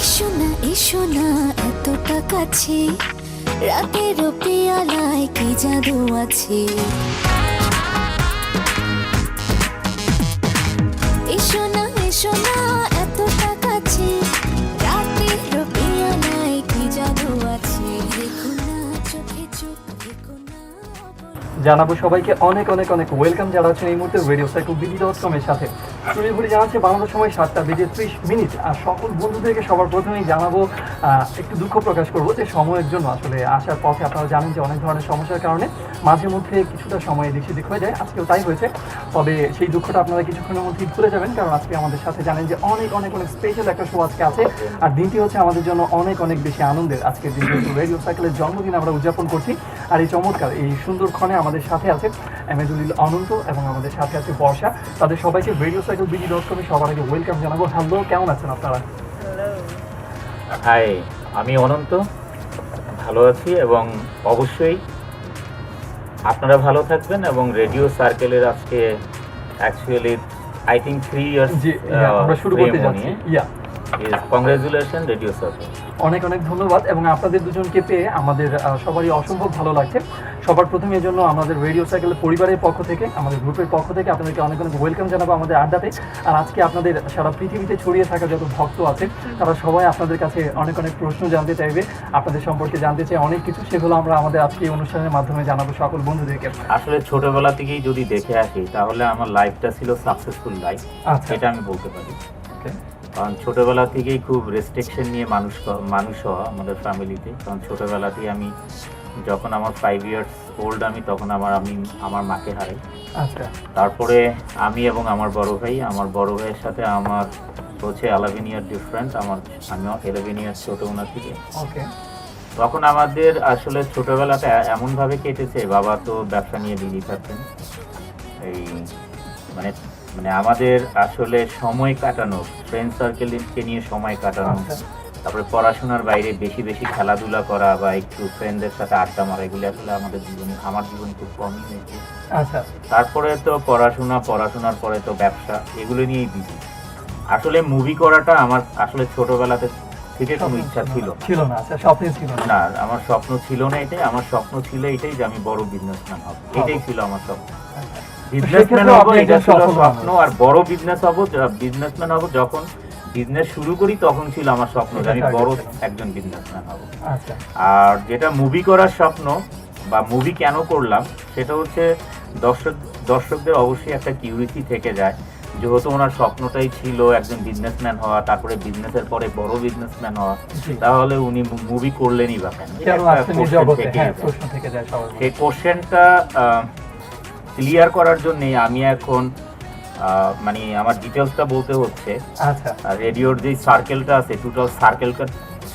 এসো না এতটা কাছে, রাতের পেয়ালায় কি জাদু আছে। এসো না এতটা কাছে, রাতের পেয়ালায় কি জাদু আছে। দেখো না চোখে চোখ, দেখো না জানাবো সবাইকে অনেক অনেক অনেক ওয়েলকাম যারা আছেন এই মুহূর্তে রেডিও সাইকেল বিডি.com এর সাথে। ঘুরে জানাচ্ছে বাংলাদেশ সময় 7:30 আর সকল বন্ধুদেরকে সবার প্রথমেই জানাবো একটু দুঃখ প্রকাশ করবো যে সময়ের জন্য আসলে আসার পথে আপনারা জানেন যে অনেক ধরনের সমস্যার কারণে মাঝে মধ্যে কিছুটা সময় এদিক সেদিক হয়ে যায়, আজকেও তাই হয়েছে। তবে সেই দুঃখটা আপনারা কিছুক্ষণের মধ্যেই ভুলে যাবেন, কারণ আজকে আমাদের সাথে জানেন যে অনেক অনেক অনেক স্পেশাল একটা শো আজকে আছে, আর দিনটি হচ্ছে আমাদের জন্য অনেক অনেক বেশি আনন্দের। আজকের দিন রেডিও সাইকেলের জন্মদিন আমরা উদযাপন করছি, আর এই চমৎকার এই সুন্দর ক্ষণে আমাদের সাথে আছে এমেজুলিল অনন্ত এবং আমাদের সাথে আছে বর্ষা। তাদের সবাইকে রেডিও সাইকেল বিডি.com এ সবার আগে ওয়েলকাম জানাবো। হ্যালো, কেমন আছেন আপনারা? হাই, আমি অনন্ত, ভালো আছি এবং অবশ্যই আপনারা ভালো থাকবেন। এবং রেডিও সার্কেলের আজকে অ্যাকচুয়ালি আই থিঙ্ক 3 ইয়ার্স জি, আমরা শুরু করতে যাচ্ছি। Congratulation radio circle. অনেক অনেক ধন্যবাদ এবং আপনাদের দুজনকে পেয়ে আমাদের সবারই অসম্ভব ভালো লাগছে। সবার প্রথমে এই জন্য আমাদের রেডিও সাইকেলের পরিবারের পক্ষ থেকে, আমাদের গ্রুপের পক্ষ থেকে আপনাদেরকে অনেক অনেক ওয়েলকাম জানাবো আমাদের আড্ডাতে। আর আজকে আপনাদের সারা পৃথিবীতে ছড়িয়ে থাকা যত ভক্ত আছে তারা সবাই আপনাদের কাছে অনেক অনেক প্রশ্ন জানতে চাইবে, আপনাদের সম্পর্কে জানতে চাই অনেক কিছু, সেগুলো আমরা আমাদের আজকে এই অনুষ্ঠানের মাধ্যমে জানাবো সকল বন্ধুদেরকে। আসলে ছোটবেলা থেকেই যদি দেখে আসি তাহলে আমার লাইফটা ছিল সাকসেসফুল লাইফ, এটা আমি বলতে পারি। কারণ ছোটোবেলা থেকেই খুব রেস্ট্রিকশন নিয়ে মানুষ হওয়া আমাদের ফ্যামিলিতে। কারণ ছোটোবেলাতেই আমি যখন আমার 5 ইয়ার্স ওল্ড আমি তখন আমার মাকে হারাই। আচ্ছা, তারপরে আমি এবং আমার বড় ভাইয়ের সাথে আমার হচ্ছে 11 ইয়ার ডিফারেন্ট। আমি 11 ইয়ার ছোট ওনার থেকে। ওকে, তখন আমাদের আসলে ছোটোবেলাটা এমনভাবে কেটেছে, বাবা তো ব্যবসা নিয়ে বিজি থাকতেন। এই মানে আমাদের আসলে সময় কাটানো, ফ্রেন্ড সার্কেলকে নিয়ে সময় কাটানো, তারপরে পড়াশোনার বাইরে বেশি বেশি খেলাধুলা করা বা একটু ফ্রেন্ডদের সাথে আড্ডা মারা, এগুলি আসলে আমার জীবনে খুব কমই হয়েছে। আচ্ছা, তারপরে তো পড়াশোনার পরে তো ব্যবসা, এগুলো নিয়েই বিজি। আসলে মুভি করাটা আমার আসলে ছোটবেলাতে থেকে কোনো ইচ্ছা ছিল না। আচ্ছা, স্বপ্ন ছিল না, আমার স্বপ্ন ছিল না এটাই। আমার স্বপ্ন ছিল এটাই যে আমি বড় বিজনেসম্যান হব, এটাই ছিল আমার স্বপ্ন। বিজনেসম্যান হব এটা ছিল স্বপ্ন, আর বড় বিজনেসম্যান হব যখন বিজনেস শুরু করি তখন ছিল আমার স্বপ্ন যে আমি বড় একজন বিজনেসম্যান হব। আর যেটা মুভি করার স্বপ্ন বা মুভি কেন করলাম সেটা হচ্ছে দর্শকদের অবশ্যই একটা কিউরিসি থেকে যায়, যেহেতু ওনার স্বপ্নটাই ছিল একজন বিজনেসম্যান হওয়া, তারপরে বিজনেসের পরে বড় বিজনেসম্যান হওয়া, তাহলে উনি মুভি করলেনই বা কেন? সেই কোশ্চেনটা ক্লিয়ার করার জন্য আমি এখন আমার ডিটেলসটা বলতে হচ্ছে। আচ্ছা, রেডিওর যে সার্কেলটা আছে, টোটাল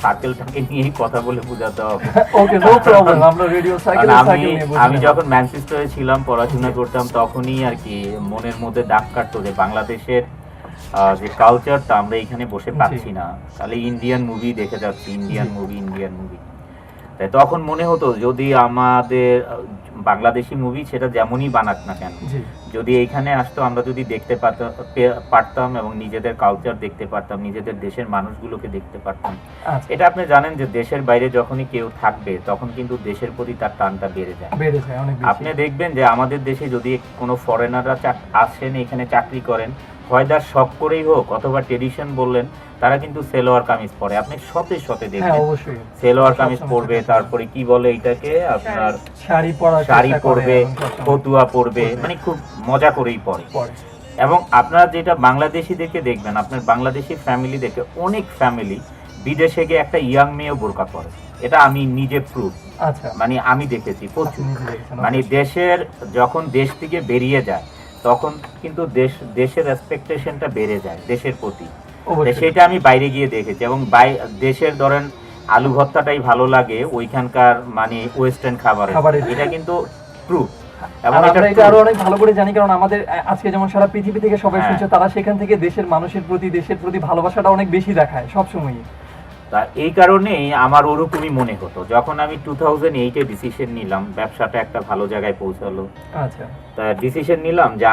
সার্কেলটাকে নিয়েই কথা বলে বোঝাতে হবে। ওকে, নো প্রবলেম, আমরা রেডিও সার্কেল নিয়ে আমি যখন ম্যানচেস্টারে ছিলাম, পড়াশোনা করতাম, তখনই আর কি মনের মধ্যে দাগ কাটতো যে বাংলাদেশের যে কালচারটা আমরা এখানে বসে পাচ্ছি না, তাহলে ইন্ডিয়ান মুভি দেখে যাচ্ছি, ইন্ডিয়ান মুভি। তাই তখন মনে হতো যদি আমাদের বাংলাদেশি মুভি সেটা যেমনই বানাক না কেন, যদি এইখানে আসতো, আমরা যদি দেখতে পারতাম এবং নিজেদের কালচার দেখতে পারতাম, নিজেদের দেশের মানুষগুলোকে দেখতে পারতাম। এটা আপনি জানেন যে দেশের বাইরে যখনই কেউ থাকবে তখন কিন্তু দেশের প্রতি তার টানটা বেড়ে যায়। আপনি দেখবেন যে আমাদের দেশে যদি কোনো ফরেনাররা আসেন, এখানে চাকরি করেন, হয় তার শখ করেই হোক অথবা ট্রেডিশন বললেন, তারা কিন্তু সেলোয়ার কামিজ পরে। আপনি সতে দেখবেন সেলোয়ার কামিজ পরবে, তারপরে কি বলে এটাকে আপনার শাড়ি পরবে, ফতুয়া পরবে, মানে খুব মজা করেই পরে। এবং আপনারা যেটা বাংলাদেশিদেরকে দেখবেন, আপনার বাংলাদেশি ফ্যামিলি দেখে অনেক ফ্যামিলি বিদেশে গিয়ে একটা ইয়াং মেয়ে বোরকা পরে, এটা আমি নিজে প্রুফ। আমি দেখেছি প্রচুর। দেশের যখন দেশ থেকে বেরিয়ে যায় তখন কিন্তু দেশের এক্সপেকটেশনটা বেড়ে যায় দেশের প্রতি, সেটা আমি বাইরে গিয়ে দেখেছি। এবং দেশের ধরেন আলু ভর্তাটাই ভালো লাগে ওইখানকার ওয়েস্টার্ন খাবারের, এটা কিন্তু প্রুফ। এবং এটা আরো অনেক ভালো করে জানি, কারণ আমাদের আজকে যেমন সারা পৃথিবী থেকে সবাই শুনছে, তারা সেখান থেকে দেশের মানুষের প্রতি, দেশের প্রতি ভালোবাসাটা অনেক বেশি দেখায় সবসময়। তা এই কারণেই আমার ওরকমই মনে হতো যখন আমি 2008-এ ডিসিশন নিলাম, ব্যবসাটা একটা ভালো জায়গায় পৌঁছালো। আচ্ছা, তা ডিসিশন নিলাম যে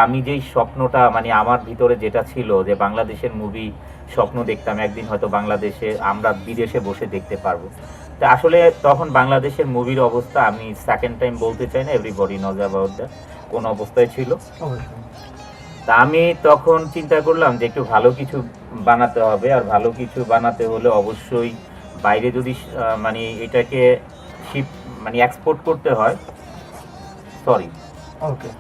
আমি যেই স্বপ্নটা আমার ভিতরে যেটা ছিল যে বাংলাদেশের মুভি স্বপ্ন দেখতাম একদিন হয়তো বাংলাদেশে আমরা বিদেশে বসে দেখতে পারবো। তো আসলে তখন বাংলাদেশের মুভির অবস্থা আমি সেকেন্ড টাইম বলতে চাই না, এভরিবডি নোজ অ্যাবাউট দ্যাট, কোন অবস্থায় ছিল। অবশ্যই। তা আমি তখন চিন্তা করলাম যে একটু ভালো কিছু বানাতে হবে, আর ভালো কিছু বানাতে হলে অবশ্যই বাইরে যদি মানে এটাকে মানে এক্সপোর্ট করতে হয়, সরি ওকে।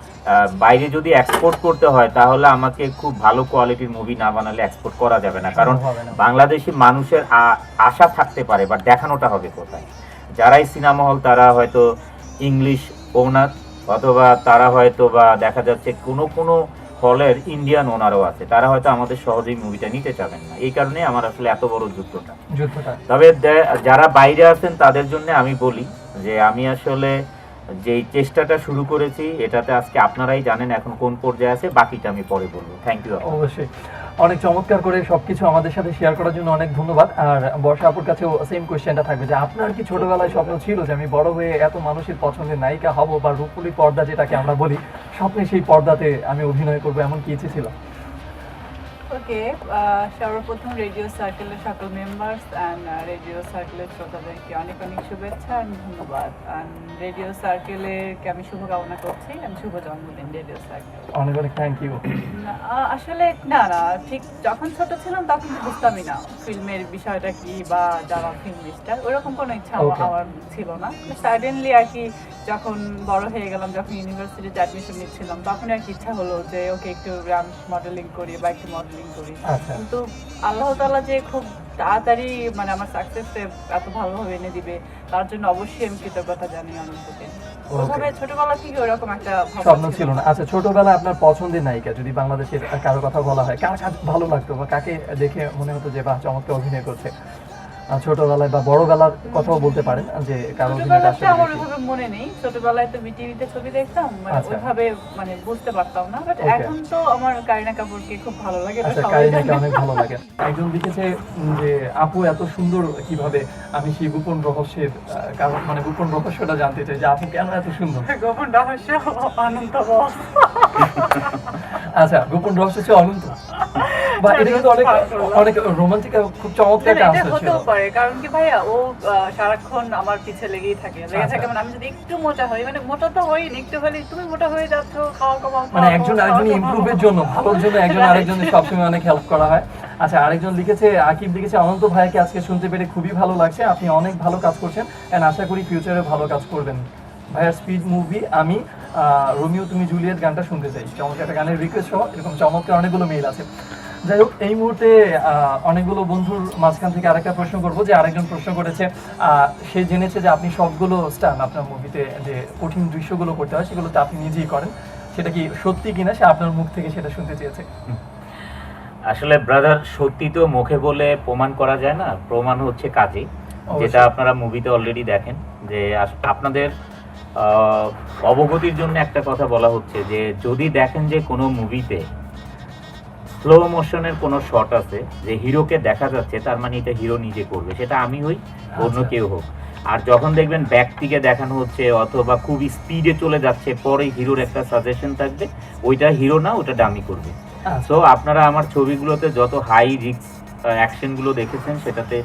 বাইরে যদি এক্সপোর্ট করতে হয় তাহলে আমাকে খুব ভালো কোয়ালিটির মুভি না বানালে এক্সপোর্ট করা যাবে না, কারণ হবে না। বাংলাদেশি মানুষের আশা থাকতে পারে, বাট দেখানোটা হবে কোথায়। যারাই সিনেমা হল তারা হয়তো ইংলিশ ওনার, অথবা তারা হয়তো বা দেখা যাচ্ছে কোনো কোনো হলের ইন্ডিয়ান ওনারও আছে, তারা হয়তো আমাদের সহজেই মুভিটা নিতে চাবেন না। এই কারণে আমার আসলে এত বড় যুদ্ধটা। তবে যারা বাইরে আছেন তাদের জন্য আমি বলি যে আমি আসলে যেই চেষ্টাটা শুরু করেছি এটাতে আজকে আপনারাই জানেন এখন কোন পর্যায়ে আছে, বাকিটা আমি পরে বলবো। Thank you. অবশ্যই অনেক চমৎকার করে সবকিছু আমাদের সাথে শেয়ার করার জন্য অনেক ধন্যবাদ। আর বর্ষা আপুর কাছেও সেম কোয়েশ্চেনটা থাকবে যে আপনার কি ছোটবেলায় স্বপ্ন ছিল যে আমি বড় হয়ে এত মানুষের পছন্দের নায়িকা হব, বা রূপলি পর্দা যেটাকে আমরা বলি, স্বপ্নে সেই পর্দাতে আমি অভিনয় করবো, এমন কি ইচ্ছে ছিল? ওকে, সর্বপ্রথম রেডিও সার্কেলের সকল মেম্বার্স অ্যান্ড রেডিও সার্কেলের শ্রোতাদেরকে অনেক অনেক শুভেচ্ছা আর ধন্যবাদ। অ্যান্ড রেডিও সার্কেলেরকে আমি শুভকামনা করছি, আমি শুভ জন্মদিন রেডিও সার্কেল। অনেক অনেক থ্যাংক ইউ। আসলে না ঠিক যখন ছোট ছিলাম তখন বুঝতামই না ফিল্মের বিষয়টা কি বা যারা ফিল্ম স্টার, ওরকম কোনো ইচ্ছা আমার ছিল না। সাডেনলি আর কি যখন বড় হয়ে গেলাম, যখন ইউনিভার্সিটিতে অ্যাডমিশন নিচ্ছিলাম, তখন আর কি ইচ্ছা হলো যে ওকে একটু মডেলিং করি বা একটু মডেলিং করি। কিন্তু আল্লাহ তাআলা যে খুব তাড়াতাড়ি মানে আমার সাকসেসে এত ভালোভাবে এনে দিবে, তার জন্য অবশ্যই আমি কৃতজ্ঞতা জানি অনন্তকে। ওভাবে ছোটবেলা থেকে ওরকম একটা স্বপ্ন ছিল না। আচ্ছা, ছোটবেলায় আপনার পছন্দের নায়িকা যদি বাংলাদেশের কারো কথা বলা হয়, কার কাজ ভালো লাগতো বা কাকে দেখে মনে হতো যে বাহ চমৎকার অভিনয় করছে? ছোটবেলায় বা বড়বেলার কথাও বলতে পারেন যে কারো অভিনয়টা আসলে আমার ওইভাবে মনে নেই। ছোটবেলায় তো বিটিভিতে ছবি দেখতাম, মানে ওইভাবে মানে বুঝতে পারতাম না, বাট এখন তো আমার কারিনা কাপুরকে খুব ভালো লাগে। আচ্ছা, কারিনাকে অনেক ভালো লাগে। একজন লিখেছে যে আপু এত সুন্দর কিভাবে, আমি সেই গোপন রহস্যের কারণ মানে গোপন রহস্যটা জানতে চাই যে আপু কেন এত সুন্দর? গোপন রহস্য অনন্ত। আচ্ছা, গোপন রহস্য হচ্ছে অনন্ত, বা এটা কিন্তু অনেক অনেক রোমান্টিক খুব চমৎকার একটা আনসার ছিল। হতেও পারে, কারণ কি ভাইয়া ও সারাক্ষণ আমার পিছে লেগেই থাকে মানে আমি যদি একটু মোটা হই, মানে মোটা তো হই না, একটু হলে তুমি মোটা হয়ে যাচ্ছ, খাওয়া কমাও, মানে একজন আরেকজন ইমপ্রুভের জন্য, ভালোর জন্য একজন আরেকজনের সবসময় অনেক হেল্প করা হয়। আচ্ছা, আরেকজন লিখেছে, আকিব লিখেছে, অনন্ত ভাইয়াকে আজকে শুনতে পেরে খুবই ভালো লাগছে, আপনি অনেক ভালো কাজ করছেন এন্ড আশা করি ফিউচারে ভালো কাজ করবেন। ভাইয়ার স্পিড মুভি আমি রোমিও তুমি জুলিয়েট গানটা শুনতে চাই, চমৎকার একটা গানের রিকোয়েস্ট সহ এরকম চমৎকার অনেকগুলো মেইল আছে। যাই হোক, এই মুহূর্তে অনেকগুলো বন্ধুর মাঝখান থেকে আরেকটা প্রশ্ন করবো যে আরেকজন প্রশ্ন করেছে, সে জেনেছে যে আপনি সবগুলো স্টান আপনার মুভিতে যে কঠিন দৃশ্যগুলো করতে হয় সেগুলোতে আপনি নিজেই করেন, সেটা কি সত্যি কিনা সে আপনার মুখ থেকে সেটা শুনতে চেয়েছে। আসলে ব্রাদার, সত্যি তো মুখে বলে প্রমাণ করা যায় না, প্রমাণ হচ্ছে কাজে, যেটা আপনারা মুভিতে অলরেডি দেখেন। যে আপনাদের অবগতির জন্য একটা কথা বলা হচ্ছে যে যদি দেখেন যে কোনো মুভিতে স্লো মোশনের কোনো শট আছে যে হিরোকে দেখা যাচ্ছে, তার মানে এটা হিরো নিজে করবে, সেটা আমি হই অন্য কেউ হোক। আর যখন দেখবেন ব্যাক থেকে দেখানো হচ্ছে অথবা খুব স্পিডে চলে যাচ্ছে, পরে হিরোর একটা সাজেশন থাকবে, ওইটা হিরো না, ওটা ডামি করবে। সো আপনারা আমার ছবিগুলোতে যত হাই রিস্ক অ্যাকশনগুলো দেখেছেন সেটাতে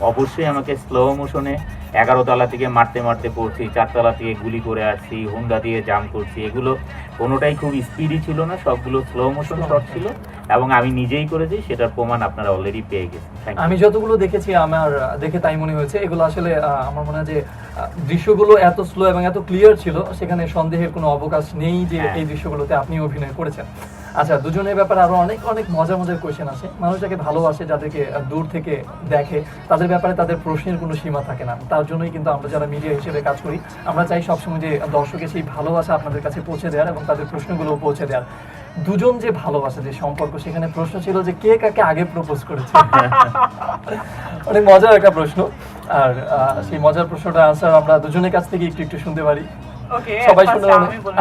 অবশ্যই আমাকে স্লো মোশনে 11 তলা থেকে মারতে মারতে পড়ছি, 4 তলা থেকে গুলি করে আসছি, হুন্ডা দিয়ে জাম্প করছি, এগুলো কোনোটাই খুব স্পিডি ছিল না, সবগুলো স্লো মোশন শট ছিল এবং আমি নিজেই করেছি, সেটার প্রমাণ আপনারা অলরেডি পেয়ে গেছেন। আমি যতগুলো দেখেছি আমার দেখে তাই মনে হয়েছে, এগুলো আসলে আমার মনে হয় যে দৃশ্যগুলো এত স্লো এবং এত ক্লিয়ার ছিল, সেখানে সন্দেহের কোনো অবকাশ নেই যে এই দৃশ্যগুলোতে আপনি অভিনয় করেছেন। আচ্ছা, দুজনের ব্যাপারে আরো অনেক অনেক মজার কোয়েশ্চেন আছে। মানুষ যাকে ভালোবাসে, যাদেরকে দূর থেকে দেখে, তাদের ব্যাপারে তাদের প্রশ্নের কোনো সীমা থাকে না। তার জন্যই কিন্তু আমরা যারা মিডিয়া হিসেবে কাজ করি, আমরা চাই সবসময় যে দর্শকের সেই ভালোবাসা আপনাদের কাছে পৌঁছে দেওয়ার এবং তাদের প্রশ্নগুলো পৌঁছে দেওয়ার। দুজন যে ভালোবাসা, যে সম্পর্ক, সেখানে প্রশ্ন ছিল যে কে কাকে আগে প্রপোজ করেছে। অনেক মজার একটা প্রশ্ন, আর সেই মজার প্রশ্নটা আনসার আমরা দুজনের কাছ থেকে একটু একটু শুনতে পারি। ওকে, সবাই শুনে।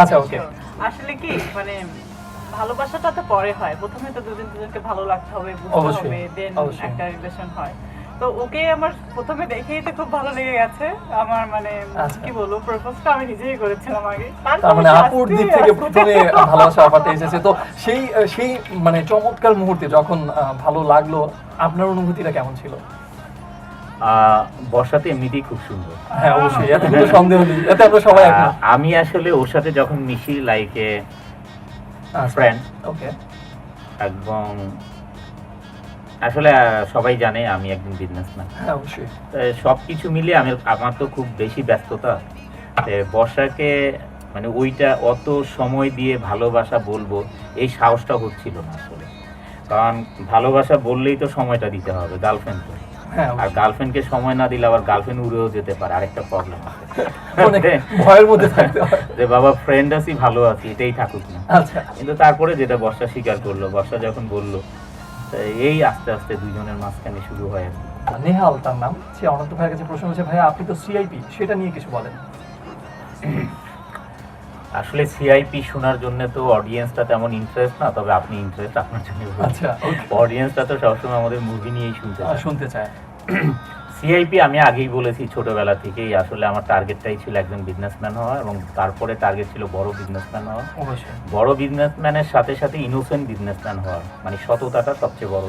আচ্ছা, ওকে। আসলে কি মানে ভালোবাসাটা তো পরে হয়, প্রথমে তো দুজনকে ভালো লাগতে হবে, বুঝতে হবে, দেন একটা রিলেশন হয়। তো ওকে আমার প্রথমে দেখেই তো খুব ভালো লেগে গেছে আমার, মানে আচ্ছা। কি বলবো, প্রপোজটা আমি নিজেই করেছিলাম আগে। তার মানে আপুর দিক থেকে প্রথমে ভালোবাসা অফারটা এসেছে। তো সেই সেই মানে চমৎকার মুহূর্তে যখন ভালো লাগলো, আপনার অনুভূতিটা কেমন ছিল? বর্ষাতে এমনিতেই খুব সুন্দর। হ্যাঁ অবশ্যই, এত কোনো সন্দেহ নেই, এতে আমরা সবাই একমত। আমি আসলে ওর সাথে যখন মিশি লাইক এ ফ্রেন্ড, ওকে, এবং আসলে সবাই জানে আমি একজন বিজনেসম্যান। হ্যাঁ অবশ্যই। সবকিছু মিলিয়ে আমার তো খুব বেশি ব্যস্ততা। বর্ষাকে মানে ওইটা অত সময় দিয়ে ভালোবাসা বলবো এই সাহসটা হচ্ছিল না আসলে, কারণ ভালোবাসা বললেই তো সময়টা দিতে হবে গার্লফ্রেন্ড, হ্যাঁ আর গার্লফ্রেন্ডকে সময় না দিলে আবার গার্লফ্রেন্ড উড়েও যেতে পারে, আরেকটা প্রবলেম আছে। অনেক ভয়ের মধ্যে থাকতে হয় যে বাবা ফ্রেন্ড আছি, ভালো আছি, এটাই থাকুক না। আচ্ছা, কিন্তু তারপরে যেটা বর্ষা স্বীকার করলো, বর্ষা যখন বললো, এই আস্তে আস্তে দুইজনের মাঝখানে শুরু হয় আর কি। নেহাল তার নাম। সে অনন্ত ভাইয়ের কাছে প্রশ্ন হচ্ছে, ভাইয়া আপনি তো সিআইপি, সেটা নিয়ে কিছু বলেন। আসলে সিআইপি শোনার জন্য তো অডিয়েন্সটা তেমন ইন্টারেস্ট না, তবে আপনি ইন্টারেস্ট, আপনার জন্য আচ্ছা, অডিয়েন্সটা তো সবসময় আমাদের মুভি নিয়েই শুনতে চায়। সিআইপি আমি আগেই বলেছি ছোটবেলা থেকেই আসলে আমার টার্গেটটাই ছিল একজন বিজনেসম্যান হওয়া, এবং তারপরে টার্গেট ছিল বড় বিজনেসম্যান হওয়া। অবশ্যই। বড় বিজনেসম্যানের সাথে সাথে ইনোসেন্ট বিজনেসম্যান হওয়া, মানে সততাটা সবচেয়ে বড়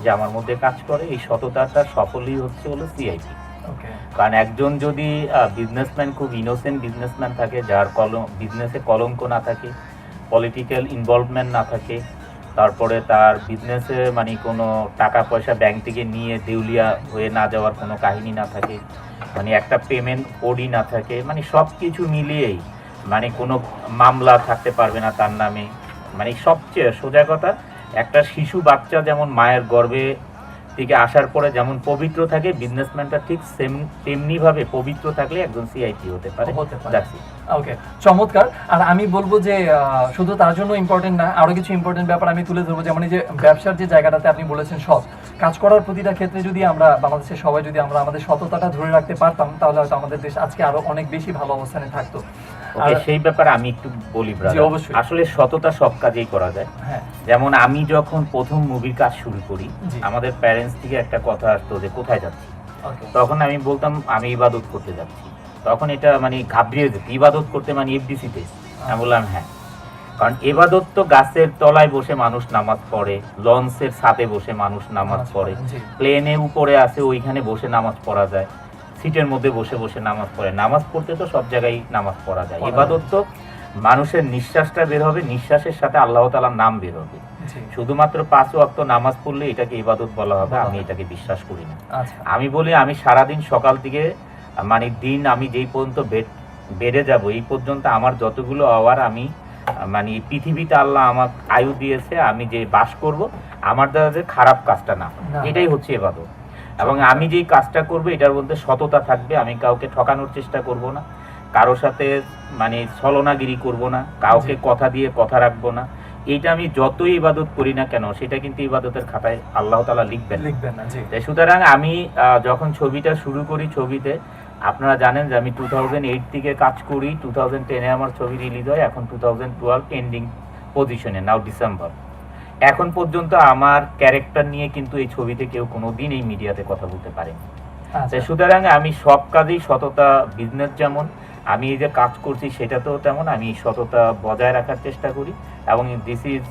যে আমার মধ্যে কাজ করে, এই সততাটা সফলই হলো সিআইপি। ওকে। কারণ একজন যদি বিজনেসম্যান খুব ইনোসেন্ট বিজনেসম্যান থাকে, যার বিজনেসে কলঙ্ক না থাকে, পলিটিক্যাল ইনভলভমেন্ট না থাকে, তারপরে তার বিজনেসে মানে কোনো টাকা পয়সা ব্যাংক থেকে নিয়ে দেউলিয়া হয়ে না যাওয়ার কোনো কাহিনী না থাকে, মানে একটা পেমেন্ট ওডি না থাকে, মানে সব কিছু মিলিয়েই মানে কোনো মামলা থাকতে পারবে না তার নামে। মানে সবচেয়ে সোজা কথা, একটা শিশু বাচ্চা যেমন মায়ের গর্ভে থেকে আসার পরে যেমন পবিত্র থাকে, বিজনেসম্যানটা ঠিক তেমনি ভাবে পবিত্র থাকলে একজন সিআইপি হতে পারে। ওকে, চমৎকার। আর আমি বলবো যে শুধু তার জন্য ইম্পর্টেন্ট না, আরো কিছু ইম্পর্টেন্ট ব্যাপার আমি তুলে ধরবো। যেমন এই যে ব্যবসার যে জায়গাটাতে আপনি বলেছেন সৎ কাজ করার প্রতিটা ক্ষেত্রে যদি আমরা বাংলাদেশের সবাই যদি আমরা আমাদের সততাটা ধরে রাখতে পারতাম, তাহলে হয়তো আমাদের দেশ আজকে আরো অনেক বেশি ভালো অবস্থানে থাকতো। সেই ব্যাপারে আমি একটু বলি ব্রাদার, আসলে সততা সব কাজেই করা যায়। যেমন আমি যখন প্রথম মুভির কাজ শুরু করি, আমাদের প্যারেন্টস থেকে একটা কথা আসতো যে কোথায় যাচ্ছি, তখন আমি বলতাম আমি ইবাদত করতে যাচ্ছি। তখন এটা মানে ঘাবড়িয়ে যেত, ইবাদত করতে মানে এফডিসিতে। আমি বললাম হ্যাঁ, কারণ ইবাদত তো গাছের তলায় বসে মানুষ নামাজ পড়ে, লঞ্চের ছাদে বসে মানুষ নামাজ পড়ে, প্লেনে উপরে আছে ওইখানে বসে নামাজ পড়া যায়, সিটের মধ্যে বসে বসে নামাজ পড়ে। নামাজ পড়তে তো সব জায়গায় নামাজ পড়া যায়। ইবাদত তো মানুষের নিঃশ্বাসটা বের হবে, নিঃশ্বাসের সাথে আল্লাহ তাআলার নাম বের হবে। শুধুমাত্র 5 ওয়াক্ত নামাজ পড়লে এটাকে ইবাদত বলা হবে, আমি এটাকে বিশ্বাস করি না। আমি বলি আমি সারাদিন সকাল থেকে মানে দিন আমি যেই পর্যন্ত বেড়ে যাব এই পর্যন্ত আমার যতগুলো আওয়ার আমি মানে পৃথিবীতে আল্লাহ আমার আয়ু দিয়েছে, আমি যে বাস করব আমার দ্বারা যে খারাপ কাজটা না, এটাই হচ্ছে ইবাদত। এবং আমি যেই কাজটা করব এটার মধ্যে সততা থাকবে, আমি কাউকে ঠকানোর চেষ্টা করব না, কারোর সাথে মানে ছলনাগিরি করব না, কাউকে কথা দিয়ে কথা রাখবো না। এইটা আমি যতই ইবাদত করি না কেন সেটা কিন্তু ইবাদতের খাতায় আল্লাহ তাআলা লিখবেন না। সুতরাং আমি যখন ছবিটা শুরু করি, ছবিতে আপনারা জানেন যে আমি 2008 থেকে কাজ করি, 2010-এ আমার ছবি রিলিজ হয়, এখন 2012 এন্ডিং পজিশনে, নাও ডিসেম্বর। এখন পর্যন্ত আমার ক্যারেক্টার নিয়ে কিন্তু এই ছবিতে কেউ কোনোদিন এই মিডিয়াতে কথা বলতে পারেনি। সুতরাং আমি সব কাজেই সততা, বিজনেস যেমন আমি এই যে কাজ করছি সেটা তো তেমন আমি সততা বজায় রাখার চেষ্টা করি, এবং দিস ইজ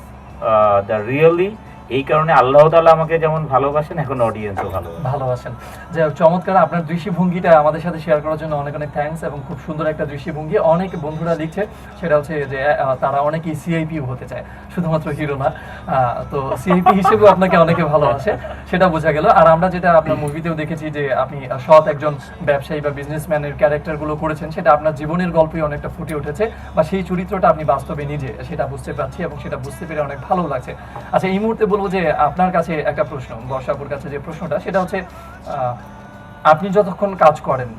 দ্য রিয়েলি। এই কারণে আল্লাহ তাআলা আমাকে যেমন ভালোবাসেন, এখন অডিয়েন্সও ভালোবাসেন। যে চমৎকার, আপনার দৃষ্টিভঙ্গিটা আমাদের সাথে শেয়ার করার জন্য অনেক অনেক থ্যাঙ্কস, এবং খুব সুন্দর একটা দৃষ্টিভঙ্গি। অনেক বন্ধুরা লিখছে সেটা হচ্ছে যে তারা অনেকেই সিআইপি হতে চায়, শুধুমাত্র হিরো না। তো সিআইপি হিসেবেও আপনাকে অনেকে ভালোবাসে, সেটা বোঝা গেল। আর আমরা যেটা আপনার মুভিতেও দেখেছি যে আপনি সৎ একজন ব্যবসায়ী বা বিজনেসম্যানের ক্যারেক্টারগুলো করেছেন, সেটা আপনার জীবনের গল্পে অনেকটা ফুটে উঠেছে, বা সেই চরিত্রটা আপনি বাস্তবে নিজে সেটা বুঝতে পারছি, এবং সেটা বুঝতে পেরে অনেক ভালো লাগছে। আচ্ছা, এই মুহূর্তে বলবো যে আপনার কাছে একটা প্রশ্ন, বর্ষাপুর কাছে যে প্রশ্নটা, সেটা হচ্ছে আপনি যতক্ষণ কাজ করেন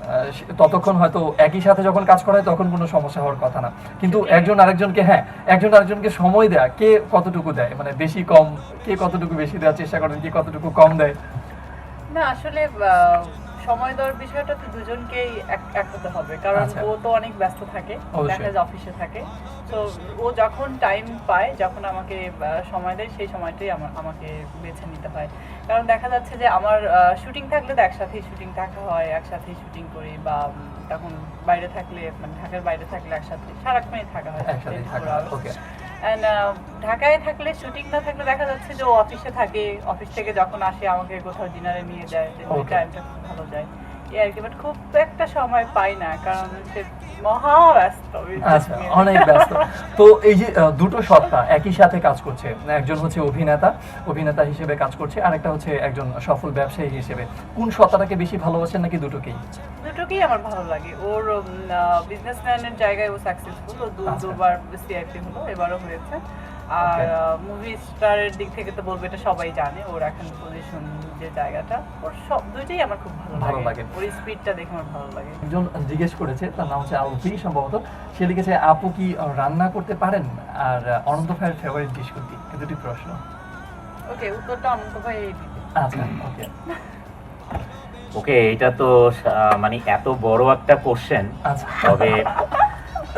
ততক্ষণ হয়তো একই সাথে যখন কাজ করা হয় তখন কোনো সমস্যা হওয়ার কথা না, কিন্তু একজন আরেকজনকে সময় দেয়া, কে কতটুকু দেয়, মানে বেশি কম, কে কতটুকু বেশি দেওয়ার চেষ্টা করেন, কে কতটুকু কম দেয়? না আসলে সময় দেওয়ার বিষয়টা তো দুজনকেই এক হতে হবে, কারণ আচ্ছা। ও তো অনেক ব্যস্ত থাকে, অবশ্যই। দেখা যায় অফিসে থাকে। তো ও যখন টাইম পায়, যখন আমাকে সময় দেয়, সেই সময়টাই আমাকে বেছে নিতে হয়। কারণ দেখা যাচ্ছে যে আমার শুটিং থাকলে তো একসাথেই শুটিং দেখা হয়, একসাথেই শুটিং করি, বা তখন বাইরে থাকলে মানে ঢাকার বাইরে থাকলে একসাথে সারাক্ষণই থাকা হয় একসাথে 24 থাকা hours। ওকে And, ঢাকায় থাকলে শুটিং না থাকলে দেখা যাচ্ছে যে ও অফিসে থাকে, অফিস থেকে যখন আসে আমাকে কোথাও ডিনারে নিয়ে যায়, ওই Okay. টাইমটা খুব ভালো যায় এই আর কি। বাট খুব একটা সময় পাই না, কারণ সে মহা ব্যস্ত আচ্ছা অনেক ব্যস্ত। তো এই যে দুটো সত্তা একই সাথে কাজ করছে, একজন হচ্ছে অভিনেতা হিসেবে কাজ করছে, আরেকটা হচ্ছে একজন সফল ব্যবসায়ী হিসেবে, কোন সত্তাটাকে বেশি ভালোবাসেন নাকি দুটোকেই? দুটোকেই আমার ভালো লাগে। ওর বিজনেসম্যানের জায়গায় ও সাকসেসফুল, ও আচ্ছা। দুবার সিআইপি হলো, এবারও হয়েছে। আর মুভি স্টারের দিক থেকে তো বলবো এটা সবাই জানে, ওর এখন পজিশন যে জায়গাটা, ওর সব দুইটাই আমার খুব ভালো ভালো লাগে। লাগে। ওর স্পিডটা দেখে আমার ভালো লাগে। একজন জিজ্ঞেস করেছে, তার নাম হচ্ছে আলফি সম্ভবত, সে লিখেছে আপু কি রান্না করতে পারেন, আর অনন্ত ভাইয়ের ফেভারিট ডিশ কোনটি? এই দুটি প্রশ্ন। ওকে, উত্তরটা অনন্ত ভাই এই দিবে। আচ্ছা ওকে ওকে, এটা তো মানে এত বড় একটা কোশ্চেন, আচ্ছা তবে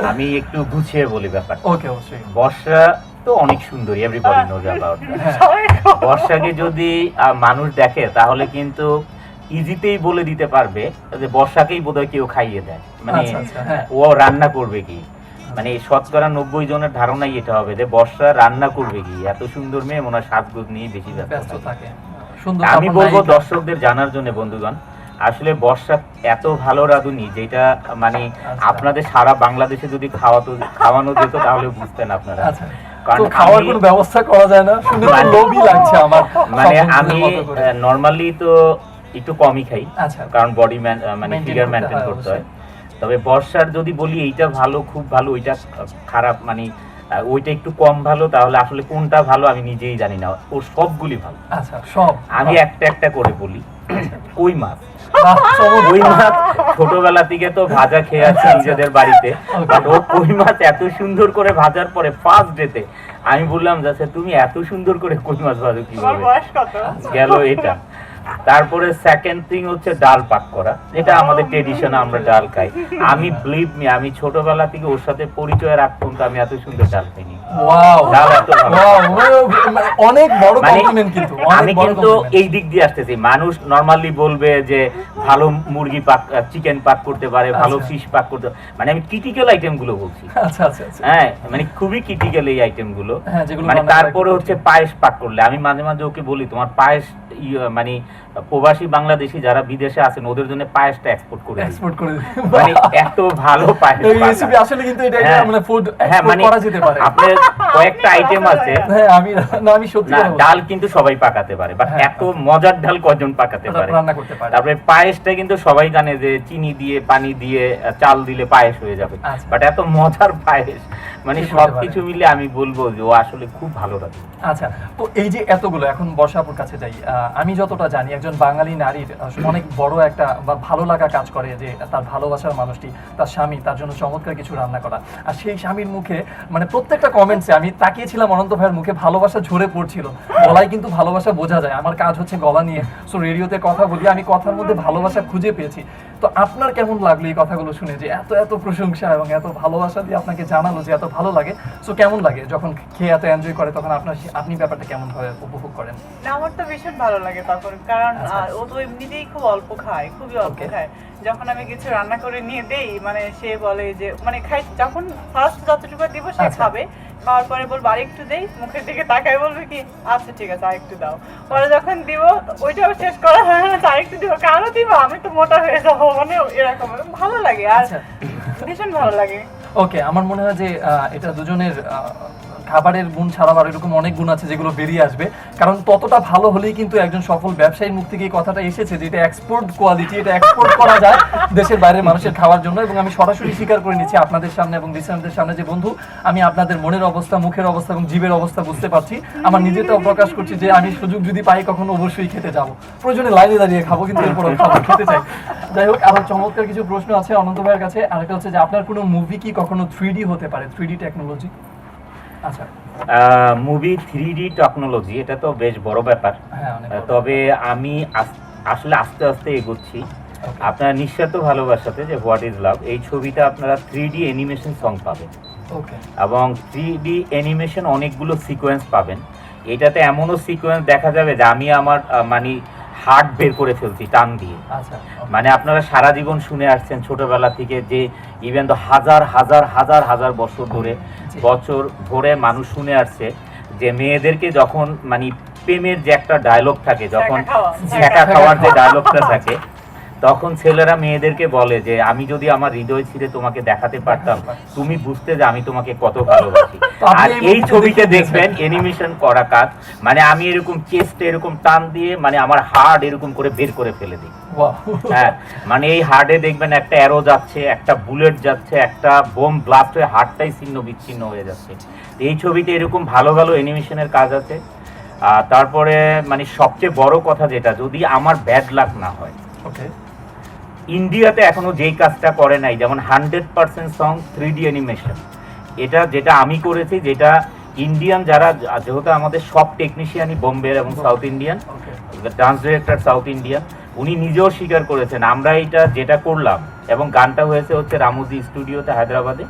আমি একটু গুছিয়ে বলি ব্যাপারটা। ওকে অবশ্যই। বর্ষা তো অনেক সুন্দরী, এভরিবডি নোজ অ্যাবাউট। হ্যাঁ। বর্ষাকে যদি মানুষ দেখে তাহলে কিন্তু ইজিতেই বলে দিতে পারবে যে বর্ষাকেই বোধহয় কেউ খাইয়ে দেয়, মানে আচ্ছা, আচ্ছা, হ্যাঁ। ও রান্না করবে কি, মানে শতকরা 90 জনের ধারণাই এটা হবে যে বর্ষা রান্না করবে কি, এত সুন্দর মেয়ে মনে হয় সাজগোজ নিয়ে বেশি ব্যস্ত ব্যস্ত থাকে। থাকে সুন্দর। আমি কাপড় বলবো নায়িকা। দর্শকদের জানার জন্য বন্ধুগণ, আসলে বর্ষা এত ভালো রাঁধুনি যেটা মানে আচ্ছা। আপনাদের সারা বাংলাদেশে যদি খাওয়ানো যেত তাহলে বুঝতেন আপনারা। আচ্ছা কারণ তো খাওয়ার আমি- কোনো ব্যবস্থা করা যায় না? শুনে তো মানে- লোভই লাগছে আমার। মানে সব আমি বন্ধুদের মতো করে। নরমালি তো একটু কমই খাই, আচ্ছা কারণ বডি মানে Maintain ফিগার করতে মেনটেন হয় করতে হয়। তবে বর্ষার যদি বলি এইটা ভালো, খুব ভালো, ওইটা খারাপ, মানে ওইটা একটু কম ভালো, তাহলে আসলে কোনটা ভালো আমি নিজেই জানি না। ওর সবগুলি ভালো। আচ্ছা সব আমি একটা একটা করে বলি। কই মাছ, বাহ, চমৎকার। কই মাছ ছোটবেলা থেকে তো ভাজা খেয়ে আছি নিজেদের বাড়িতে, বাট ও কই মাছ এত সুন্দর করে ভাজার পরে ফার্স্ট ডেতে আমি বললাম যাচ্ছে তুমি এত সুন্দর করে কই মাছ ভাজো তোমার কিভাবে, বয়স কত? গেল এটা। তারপরে সেকেন্ড থিং হচ্ছে ডাল পাক করা, এটা আমাদের ট্রেডিশন, আমরা ডাল খাই। আমি বিলিভ মি, আমি ছোটবেলা থেকে ওর সাথে পরিচয় রাখতাম তো আমি এত সুন্দর ডাল খাইনি। ওয়াও ডাল এত ভালো। মানে অনেক বড় মানে কমপ্লিমেন্ট, কিন্তু অনেক আমি বড় কিন্তু compliment। এই দিক দিয়ে আসতেছি, মানুষ নরমালি বলবে যে ভালো মুরগি পাক, চিকেন পাক করতে পারে, ভালো আচ্ছা। ফিশ পাক করতে, মানে আমি ক্রিটিক্যাল আইটেম গুলো বলছি। আচ্ছা আচ্ছা আচ্ছা হ্যাঁ, মানে খুবই ক্রিটিক্যাল এই আইটেম গুলো। হ্যাঁ, যেগুলো মানে রান্না করা তারপরে একটু হচ্ছে কঠিন। পায়েস পাক করলে আমি মাঝে মাঝে ওকে বলি তোমার পায়েস মানে প্রবাসী বাংলাদেশি যারা বিদেশে আছেন ওদের জন্য পায়েসটা এক্সপোর্ট করে দিই। এক্সপোর্ট করে দিই। মানে এত ভালো পায়েস এই পাকা। রেসিপি আসলে কিন্তু এটা হ্যাঁ। মানে ফুড হ্যাঁ, এক্সপোর্ট মানে করা যেতে পারে। আপনার কয়েকটা আইটেম আছে। হ্যাঁ আমি সত্যি না, কথা বলছি। ডাল কিন্তু সবাই পাকাতে পারে, বাট হ্যাঁ, এত মজার ডাল কজন পাকাতে ওটা পারে। রান্না করতে পারে। তারপরে পায়েসটা কিন্তু সবাই জানে যে চিনি দিয়ে, পানি দিয়ে, চাল দিলে পায়েস হয়ে যাবে, আচ্ছা। বাট এত মজার পায়েস, মানে সে করতে পারে। সবকিছু মিলে আমি বলবো যে ও আসলে খুব ভালো রাঁধে। আচ্ছা, তো এই যে এতগুলো, এখন বর্ষাপুর কাছে যাই, আমি যতটা জানি একজন বাঙালি নারীর অনেক বড় একটা বা ভালো লাগা কাজ করে যে তার ভালোবাসার মানুষটি, তার স্বামী, তার জন্য চমৎকার কিছু রান্না করা। আর সেই স্বামীর মুখে মানে প্রত্যেকটা কমেন্টসে আমি তাকিয়েছিলাম, অনন্ত ভাইয়ের মুখে ভালোবাসা ঝরে পড়ছিল। গলায় কিন্তু ভালোবাসা বোঝা যায়। আমার কাজ হচ্ছে গলা নিয়ে, সো রেডিওতে কথা বলি, আমি কথার মধ্যে ভালোবাসা খুঁজে পেয়েছি। তো আপনার কেমন লাগলো এই কথাগুলো শুনে, যে এত এত প্রশংসা এবং এত ভালোবাসা দিয়ে আপনাকে জানালো যে এত ভালো লাগে? সো কেমন লাগে যখন খেয়ে এত এনজয় করে, তখন আপনি ব্যাপারটা কেমন ভাবে উপভোগ করেন? না, আমার তো ভীষণ ভালো লাগে তখন, কারণ আচ্ছা। ও তো এমনিতেই খুব অল্প খায়, খুবই অল্প Okay. খায়। যখন আমি কিছু রান্না করে নিয়ে দেই, মানে সে বলে যে মানে খাই, যখন ফার্স্ট যতটুকু দিব সে আচ্ছা। খাবে, খাওয়ার পরে বলবো আরেকটু দেই, মুখের দিকে তাকায় বলবে কি আচ্ছা ঠিক আছে আরেকটু দাও। পরে যখন দিব ওইটাও শেষ করা হয় না, আরেকটু দিব, কেন দিব, আমি তো মোটা হয়ে যাবো, মানে এরকম ভালো লাগে। আর আচ্ছা। ভীষণ ভালো লাগে। ওকে, আমার মনে হয় যে এটা দুজনের খাবারের গুণ ছাড়াও আর এরকম অনেক গুণ আছে যেগুলো বেরিয়ে আসবে, কারণ ততটা ভালো হলেই কিন্তু একজন সফল ব্যবসায়ীর মুখ থেকে এই কথাটা এসেছে যে এটা এক্সপোর্ট কোয়ালিটি, এটা এক্সপোর্ট করা যায় দেশের বাইরের মানুষের খাওয়ার জন্য। এবং আমি সরাসরি স্বীকার করে নিচ্ছি আপনাদের সামনে এবং লিসেনারদের সামনে যে বন্ধু, আমি আপনাদের মনের অবস্থা, মুখের অবস্থা এবং জীবের অবস্থা বুঝতে পারছি। আমার নিজেটাও প্রকাশ করছি যে আমি সুযোগ যদি পাই কখনো অবশ্যই খেতে যাব, প্রয়োজনে লাইনে দাঁড়িয়ে খাবো, কিন্তু এরপরও খাবো, খেতে চাই। যাই হোক, আমার চমৎকার কিছু প্রশ্ন আছে অনন্ত ভাইয়ের কাছে। আরেকটা হচ্ছে যে আপনার কোনো মুভি কি কখনো 3D হতে পারে, 3D টেকনোলজি? আচ্ছা, মুভি 3D টেকনোলজি এটা তো বেশ বড় ব্যাপার। হ্যাঁ অনেক বড়। তবে আমি আসলে আস্তে আস্তে এগোচ্ছি। আপনারা নিঃস্বার্থ ভালোবাসাতে যে হোয়াট ইজ লাভ এই ছবিটা আপনারা 3D অ্যানিমেশন সং পাবেন ওকে এবং 3D অ্যানিমেশন অনেকগুলো সিকোয়েন্স পাবেন। এটাতে এমনও সিকোয়েন্স দেখা যাবে যে আমি আমার মানে হার্ট বের করে ফেলছি টান দিয়ে। আচ্ছা মানে আপনারা সারা জীবন শুনে আসছেন ছোটবেলা থেকে যে ইভেন তো হাজার হাজার হাজার হাজার বছর ধরে মানুষ শুনে আসছে যে মেয়েদেরকে যখন মানে প্রেমের যে একটা ডায়লগ থাকে, যখন ছ্যাঁকা খাওয়ার যে ডায়লগটা থাকে, তখন ছেলেরা মেয়েদেরকে বলে যে আমি যদি আমার হৃদয় ছিঁড়ে তোমাকে দেখাতে পারতাম তুমি বুঝতে যে আমি তোমাকে কত ভালোবাসি। আর এই ছবিতে দেখবেন অ্যানিমেশন করা কাজ, মানে আমি এরকম চেস্টে এরকম টান দিয়ে মানে আমার হার্ট এরকম করে বের করে ফেলে দিই। হ্যাঁ, মানে এই হার্টে দেখবেন একটা অ্যারো যাচ্ছে, একটা বুলেট যাচ্ছে, একটা বোম ব্লাস্ট হয়ে হার্টটাই ছিন্ন বিচ্ছিন্ন হয়ে যাচ্ছে। এই ছবিতে এরকম ভালো ভালো অ্যানিমেশনের কাজ আছে। তারপরে মানে সবচেয়ে বড় কথা যেটা, যদি আমার ব্যাড লাক না হয়, ওকে, ইন্ডিয়াতে এখনো যেই কাজটা করে নাই, যেমন 100% সং 3D অ্যানিমেশন, এটা যেটা আমি করেছি, যেটা ইন্ডিয়ান যারা, যেহেতু আমাদের সব টেকনিশিয়ানই বোম্বের এবং south Indian, dance director south Indian, উনি নিজেও স্বীকার করেছেন আমরা এটা যেটা করলাম, এবং গানটা হয়েছে হচ্ছে রামোজি স্টুডিওতে হায়দ্রাবাদে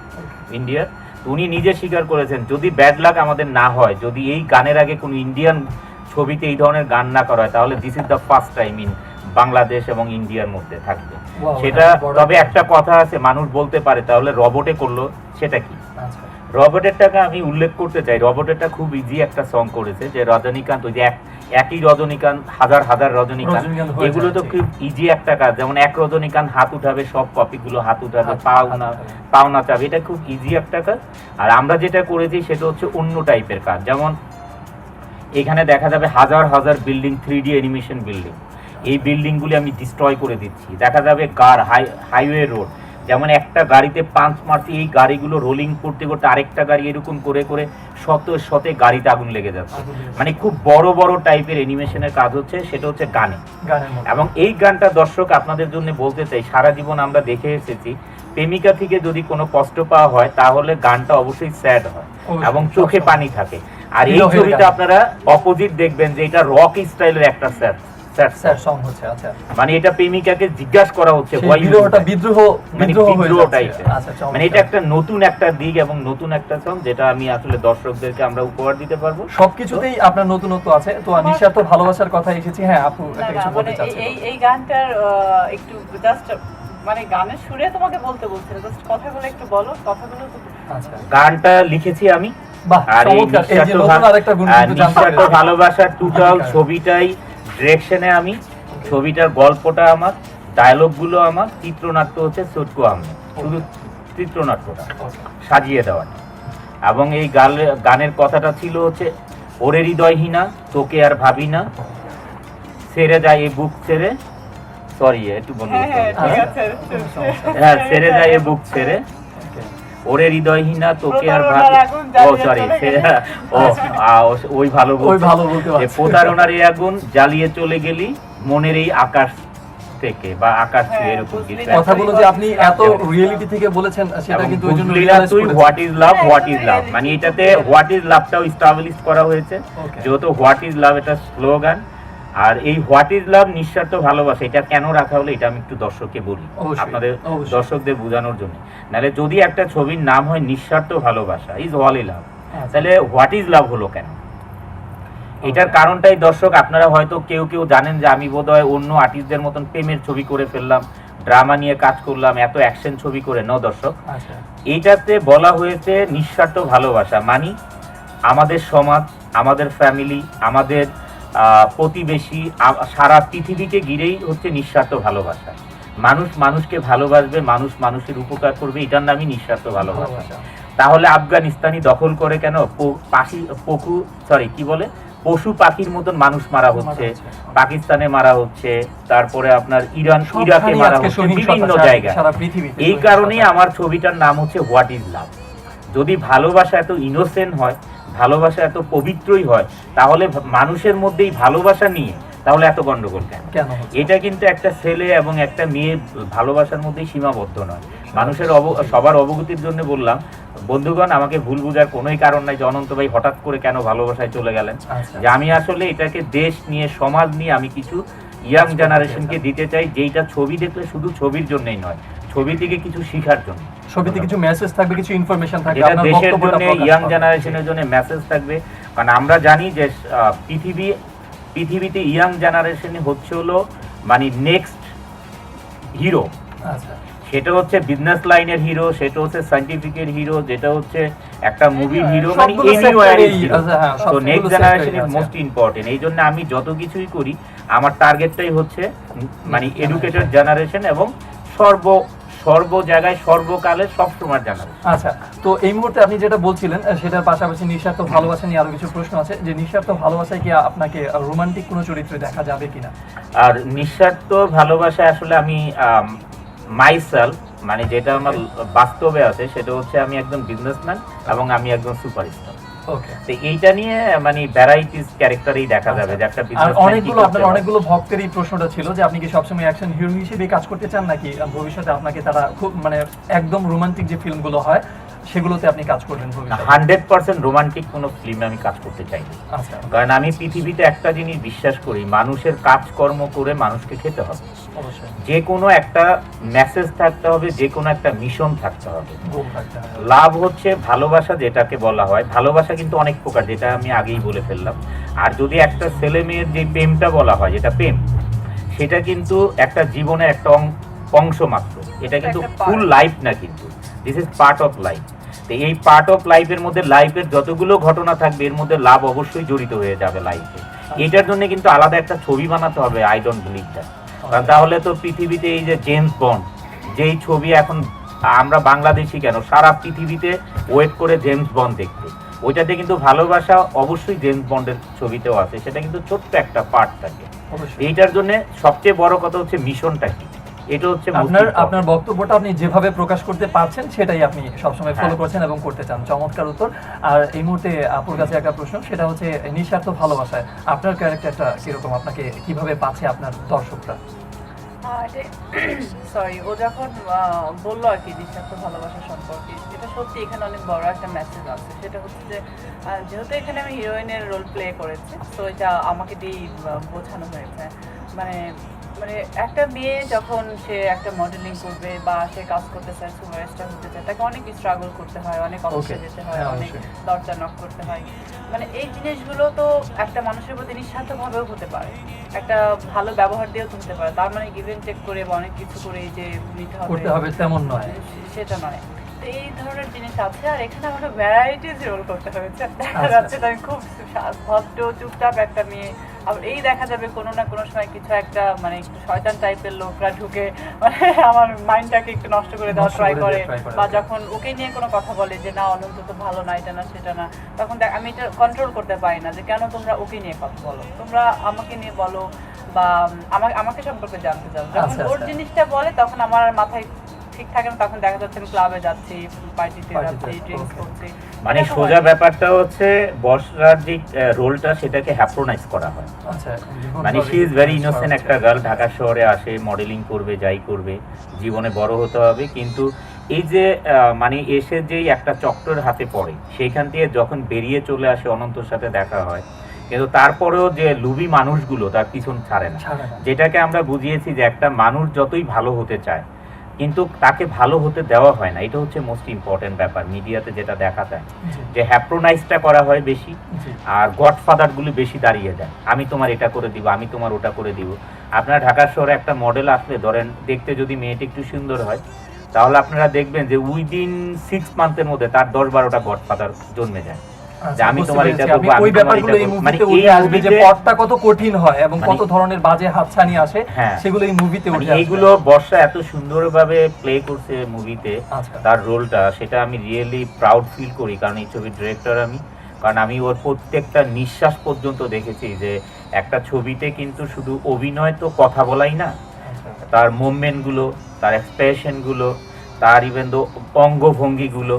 ইন্ডিয়ার। উনি নিজে স্বীকার করেছেন যদি ব্যাড লাক আমাদের না হয়, যদি এই গানের আগে কোনো ইন্ডিয়ান ছবিতে এই ধরনের গান না করা হয়, তাহলে this is the first time in Bangladesh এবং ইন্ডিয়ার মধ্যে থাকবে সেটা। তবে একটা কথা আছে, মানুষ বলতে পারে তাহলে রবটে করলো, সেটা কি? রবটেরটাকে আমি উল্লেখ করতে চাই, রবটেরটা খুব ইজি একটা সং করেছে, যে রজনীকান্ত, ওই যে একই রজনীকান্ত, হাজার হাজার রজনীকান্ত, এগুলো তো খুব ইজি একটা কাজ। যেমন এক রজনীকান্ত হাত উঠাবে, সব কপিগুলো হাত উঠাবে, পাও না চাবে, এটা খুব ইজি একটা কাজ। আর আমরা যেটা করেছি সেটা হচ্ছে অন্য টাইপের কাজ। যেমন এখানে দেখা যাবে হাজার হাজার বিল্ডিং, 3D অ্যানিমেশন বিল্ডিং, এই বিল্ডিংগুলি আমি ডিস্ট্রয় করে দিচ্ছি। দেখা যাবে হাইওয়ে রোড, যেমন একটা গাড়িতে পাঞ্চ মারছি, এই গাড়িগুলো রোলিং করতে করতে আরেকটা গাড়ি এরকম করে করে শতে গাড়িতে আগুন লেগে যাচ্ছে। মানে খুব বড় বড় টাইপের অ্যানিমেশনের কাজ হচ্ছে, সেটা হচ্ছে গানে। এবং এই গানটা দর্শক আপনাদের জন্য বলতে চাই, সারা জীবন আমরা দেখে এসেছি, প্রেমিকা থেকে যদি কোনো কষ্ট পাওয়া হয় তাহলে গানটা অবশ্যই স্যাড হয় এবং চোখে পানি থাকে। আর এই ছবিটা আপনারা অপোজিট দেখবেন যে এটা রক স্টাইলের একটা স্যাড সং হচ্ছে। আচ্ছা, মানে এটা প্রেমিকাকে জিজ্ঞাসা করা হচ্ছে, বিদ্রোহ টাইপের। মানে এটা একটা নতুন একটা দিক এবং নতুন একটা সং, যেটা আমি আসলে দর্শকদেরকে আমরা উপহার দিতে পারবো। সবকিছুতেই আপনার নতুনত্ব আছে। তো নিঃস্বার্থ ভালোবাসার কথা এসেছি। হ্যাঁ আপু, একটা কিছু বলতে চাচ্ছেন? এই গানটার একটু জাস্ট মানে গানের সুরে তোমাকে বলতে বলছিল, জাস্ট কথাগুলো একটু বলো, কথাগুলো তো। আচ্ছা, গানটা লিখেছি আমি। আর এই নিঃস্বার্থ ভালোবাসার টোটাল ছবিটাই ডিরেকশনে আমি, ছবিটার গল্পটা আমার, ডায়লগগুলো আমার, চিত্রনাট্য হচ্ছে সটকু আহমেদ, শুধু চিত্রনাট্যটা সাজিয়ে দেওয়াটা। এবং এই গানের কথাটা ছিল হচ্ছে, ওরে হৃদয়হীনা তোকে আর ভাবি না, ছেড়ে যায় এই বুক ছেড়ে, সরি একটু বন্ধ, হ্যাঁ, ছেড়ে যায় এই বুক ছেড়ে, ওরে হৃদয়হীনা তোকে আর ভাবি, ও সরি, ওই ভালো বলতে, প্রতারণার এই আগুন জ্বালিয়ে চলে গেলি মনের এই আকাশ থেকে, বা আকাশ ছুঁয়ে, এরকম কথাগুলো যে আপনি এত রিয়েলিটি থেকে বলেছেন, সেটা কিন্তু ওইজন্য তুই what is love, what is love, মানে এটাতে হোয়াট ইজ লাভটাও এস্টাবলিশ করা হয়েছে, যেহেতু হোয়াট ইজ লাভ এটা স্লোগান। আর এই হোয়াট ইজ লাভ, নিঃস্বার্থ ভালোবাসা, এটা কেন রাখা হলো এটা আমি একটু দর্শককে বলি, আপনাদের দর্শকদের বোঝানোর জন্য। নাহলে যদি একটা ছবির নাম হয় নিঃস্বার্থ ভালোবাসা, ইজ অনলি লাভ, তাহলে হোয়াট ইজ লাভ হলো কেন? এটার কারণটাই দর্শক আপনারা হয়তো কেউ কেউ জানেন যে আমি বোধহয় অন্য আর্টিস্টদের মতন প্রেমের ছবি করে ফেললাম, ড্রামা নিয়ে কাজ করলাম, এত অ্যাকশন ছবি করে। ন দর্শক, এইটাতে বলা হয়েছে নিঃস্বার্থ ভালোবাসা, মানে আমাদের সমাজ, আমাদের ফ্যামিলি, আমাদের প্রতিবেশী, সারা পৃথিবীকে ঘিরেই হচ্ছে নিঃস্বার্থ ভালোবাসা। মানুষ মানুষকে ভালোবাসবে, মানুষ মানুষের উপকার করবে, এটার নামই নিঃস্বার্থ ভালোবাসা। তাহলে আফগানিস্তানি দখল করে কেন? পশু পাখির মতন মানুষ মারা হচ্ছে, পাকিস্তানে মারা হচ্ছে, তারপরে আপনার ইরাকে মারা হচ্ছে, বিভিন্ন জায়গায়। এই কারণেই আমার ছবিটার নাম হচ্ছে হোয়াট ইজ লাভ। যদি ভালোবাসা এত ইনোসেন্ট হয়, ভালোবাসা এত পবিত্রই হয়, তাহলে মানুষের মধ্যেই ভালোবাসা নিয়ে তাহলে এত গন্ডগোল কেন? এটা কিন্তু একটা ছেলে এবং একটা মেয়ে ভালোবাসার মধ্যেই সীমাবদ্ধ নয়। মানুষের সবার অবগতির জন্য বললাম, বন্ধুগণ আমাকে ভুল বুঝার কোনোই কারণ নাই যে অনন্ত ভাই হঠাৎ করে কেন ভালোবাসায় চলে গেলেন। যে আমি আসলে এটাকে দেশ নিয়ে, সমাজ নিয়ে আমি কিছু ইয়াং জেনারেশনকে দিতে চাই, যেইটা ছবি দেখলে শুধু ছবির জন্যই নয়, ছবি থেকে কিছু শেখার জন্য, ছবিতে কিছু মেসেজ থাকবে, কিছু ইনফরমেশন থাকবে, এটা আপনার দেশের বক্তব্যটা জন্য, প্রকাশ ইয়াং পাবে। জেনারেশনের জন্য মেসেজ থাকবে। কারণ আমরা জানি যে পৃথিবীতে ইয়াং জেনারেশন হচ্ছে হলো মানে নেক্সট হিরো। আচ্ছা, সেটা হচ্ছে বিজনেস লাইনের হিরো, সেটা হচ্ছে সায়েন্টিফিকের হিরো, যেটা হচ্ছে একটা মুভির হিরো, মানে সবগুলো এনিওয়্যার sector-এই, হিরো। আচ্ছা, হ্যাঁ, তো সবগুলো নেক্সট জেনারেশন sector-এই ইজ আছে। Most important. এই জন্য আমি যত কিছুই করি আমার টার্গেটটাই হচ্ছে মানে এডুকেটেড জেনারেশন এবং সর্ব জায়গায় সর্বকালে সবসময় জেনারেশন। আচ্ছা, তো এই মুহূর্তে আপনি যেটা বলছিলেন সেটার পাশাপাশি নিঃস্বার্থ ভালোবাসা নিয়ে আরো কিছু প্রশ্ন আছে, যে নিঃস্বার্থ ভালোবাসায় কি আপনাকে রোমান্টিক কোনো চরিত্রে দেখা যাবে কিনা? আর নিঃস্বার্থ ভালোবাসায় আসলে আমি মাইসেলফ, মানে যেটা আমার বাস্তবে আছে সেটা হচ্ছে আমি একজন বিজনেসম্যান এবং আমি একজন সুপারস্টার। ওকে, তো এইটা নিয়ে মানে ভ্যারাইটিস ক্যারেক্টারই দেখা যাবে যে একটা আর বিজনেসম্যান। আপনার অনেকগুলো ভক্তের এই প্রশ্নটা ছিল যে আপনি কি সবসময় অ্যাকশন হিরো হিসেবে কাজ করতে চান, নাকি ভবিষ্যতে আপনাকে তারা খুব মানে একদম রোমান্টিক যে ফিল্মগুলো হয় সেগুলোতে আপনি কাজ করবেন ভবিষ্যতে? 100% রোমান্টিক কোনো ফিল্মে আমি কাজ করতে চাই না। আচ্ছা, কারণ আমি পৃথিবীতে একটা জিনিস বিশ্বাস করি, মানুষের কাজকর্ম করে মানুষকে খেতে হবে। অবশ্যই যে কোনো একটা মেসেজ থাকতে হবে, যে কোনো একটা মিশন থাকতে হবে। গোল থাকতে হবে। লাভ হচ্ছে ভালোবাসা, যেটাকে বলা হয় ভালোবাসা কিন্তু অনেক প্রকার, যেটা আমি আগেই বলে ফেললাম। আর যদি একটা ছেলে মেয়ের যে প্রেমটা বলা হয়, যেটা প্রেম, সেটা কিন্তু একটা জীবনের একটা অংশ মাত্র, এটা কিন্তু একটা part। ফুল লাইফ না, কিন্তু this is part of life. তো এই পার্ট অফ লাইফের মধ্যে লাইফের যতগুলো ঘটনা থাকবে এর মধ্যে লাভ অবশ্যই জড়িত হয়ে যাবে লাইফে। এটার জন্য কিন্তু আলাদা একটা ছবি বানাতে হবে, আই ডোন্ট বিলিভ দ্যাট। কারণ তাহলে তো পৃথিবীতে এই যে জেমস বন্ড, যেই ছবি এখন আমরা বাংলাদেশি কেন সারা পৃথিবীতে ওয়েট করে জেমস বন্ড দেখতে, ওইটাতে কিন্তু ভালোবাসা অবশ্যই জেমস বন্ডের ছবিতেও আছে, সেটা কিন্তু ছোট্ট একটা পার্ট থাকে। অবশ্যই। এইটার জন্য সবচেয়ে বড় কথা হচ্ছে মিশনটা কি, এটা হচ্ছে most important। আপনার বক্তব্যটা আপনি যেভাবে প্রকাশ করতে পারছেন সেটাই আপনি সবসময় ফলো হ্যাঁ। করছেন এবং করতে চান। চমৎকার উত্তর। আর এই মুহূর্তে আপুর কাছে একটা প্রশ্ন, সেটা হচ্ছে নিঃস্বার্থ ভালোবাসায় আপনার ক্যারেক্টারটা কিরকম, আপনাকে কিভাবে পাচ্ছে আপনার দর্শকরা? সরি, ও যখন বললো আর কি নিঃস্বার্থ ভালোবাসা সম্পর্কে, এটা সত্যি এখানে অনেক বড় একটা মেসেজ আছে। সেটা হচ্ছে যে যেহেতু এখানে আমি হিরোইনের রোল প্লে করেছি, তো এটা আমাকে দিয়েই বোঝানো হয়েছে। মানে মানে একটা মেয়ে যখন সে একটা মডেলিং করবে বা সে কাজ করতে চায়, সুপারস্টার হতে চায়, তাকে অনেক স্ট্রাগল করতে হয়, অনেক অফিসে Okay. যেতে হয়, হ্যাঁ, অনেক অবশ্যই। দরজা নক করতে হয়। মানে এই জিনিসগুলো তো একটা মানুষের প্রতি নিঃস্বার্থভাবেও হতে পারে, একটা ভালো ব্যবহার দিয়েও তো হতে পারে। তার মানে গিভেন টেক করে বা অনেক কিছু করে যে নিতে করতে হবে তেমন নয়। সেটা নয়। তো এই ধরনের জিনিস আছে। আর এখানে আমার ভ্যারাইটিস রোল করতে হয়েছে। দেখা আচ্ছা। যাচ্ছে যে আমি খুব ভদ্র চুপচাপ একটা মেয়ে, আবার এই দেখা যাবে কোনো না কোনো সময় কিছু একটা মানে একটু শয়তান টাইপের লোকরা ঢুকে মানে আমার মাইন্ডটাকে একটু নষ্ট করে দেওয়া নষ্ট ট্রাই করে করে, দেওয়ার try করে। বা যখন ওকে নিয়ে কোনো কথা বলে যে না অনন্ত তো ভালো না, এটা না সেটা না, তখন আমি এটা কন্ট্রোল করতে পারি না যে কেন তোমরা ওকে নিয়ে কথা বলো, তোমরা আমাকে নিয়ে বলো বা আমাকে সম্পর্কে জানতে চাও। যখন আচ্ছা, ওর আচ্ছা। জিনিসটা বলে তখন আমার মাথায় ঠিক থাকে না, তখন দেখা যাচ্ছে আমি ক্লাবে যাচ্ছি, পার্টিতে Party যাচ্ছি, তে, ড্রিঙ্কস okay. করছি। মানে এরকম সোজা হয়। ব্যাপারটা হচ্ছে বসরার যে রোলটা সেটাকে হ্যাপ্রোনাইজ করা হয়। আচ্ছা, মানে শি ইজ ভেরি ইনোসেন্ট একটা গার্ল, ঢাকা শহরে আসে, মডেলিং করবে, যাই করবে, জীবনে বড় হতে হবে। কিন্তু এই যে মানে এসে যেই একটা চক্রের হাতে পড়ে, সেইখান থেকে যখন বেরিয়ে চলে আসে, অনন্তর সাথে দেখা হয়, কিন্তু তারপরেও যে লুবি মানুষগুলো তার পিছন ছাড়ে না। ছাড়ে না। যেটাকে আমরা বুঝিয়েছি যে একটা মানুষ যতই ভালো হতে চায় কিন্তু তাকে ভালো হতে দেওয়া হয় না, এটা হচ্ছে মোস্ট ইম্পর্টেন্ট ব্যাপার। মিডিয়াতে যেটা দেখা যায় জি, যে হ্যাপ্রোনাইজটা করা হয় বেশি, জি। আর গডফাদার গুলি বেশি দাঁড়িয়ে যায়, আমি তোমার এটা করে দিব, আমি তোমার ওটা করে দিব। আপনার ঢাকা শহরে একটা মডেল আসলে ধরেন দেখতে যদি মেয়েটি একটু সুন্দর হয়, তাহলে আপনারা দেখবেন যে উইদিন 6 মান্থের মধ্যে তার 10-12টা গডফাদার জন্মে যায়। আচ্ছা, আমি বুঝতে তোমার পেরেছি। এটা আপনি করবো, আমি ওই তোমার ব্যাপারগুলো এটা এই করবো। মুভিতে মানে উঠে এই আসবে যে মুভিতে- পথটা কত কঠিন হয় এবং মানে- কত ধরনের বাজে হাতছানি আসে, হ্যাঁ। সেগুলো এই মুভিতে মানে উঠে আসবে। এইগুলো বর্ষা এত সুন্দরভাবে প্লে করছে মুভিতে, আচ্ছা। তার রোলটা, সেটা আমি রিয়েলি প্রাউড ফিল করি। কারণ এই ছবির ডিরেক্টর আমি, কারণ আমি ওর প্রত্যেকটা নিঃশ্বাস পর্যন্ত দেখেছি যে একটা ছবিতে কিন্তু শুধু অভিনয় তো কথা বলাই না, আচ্ছা। তার মুভমেন্টগুলো, তার এক্সপ্রেশনগুলো, তার ইভেন দো অঙ্গভঙ্গিগুলো,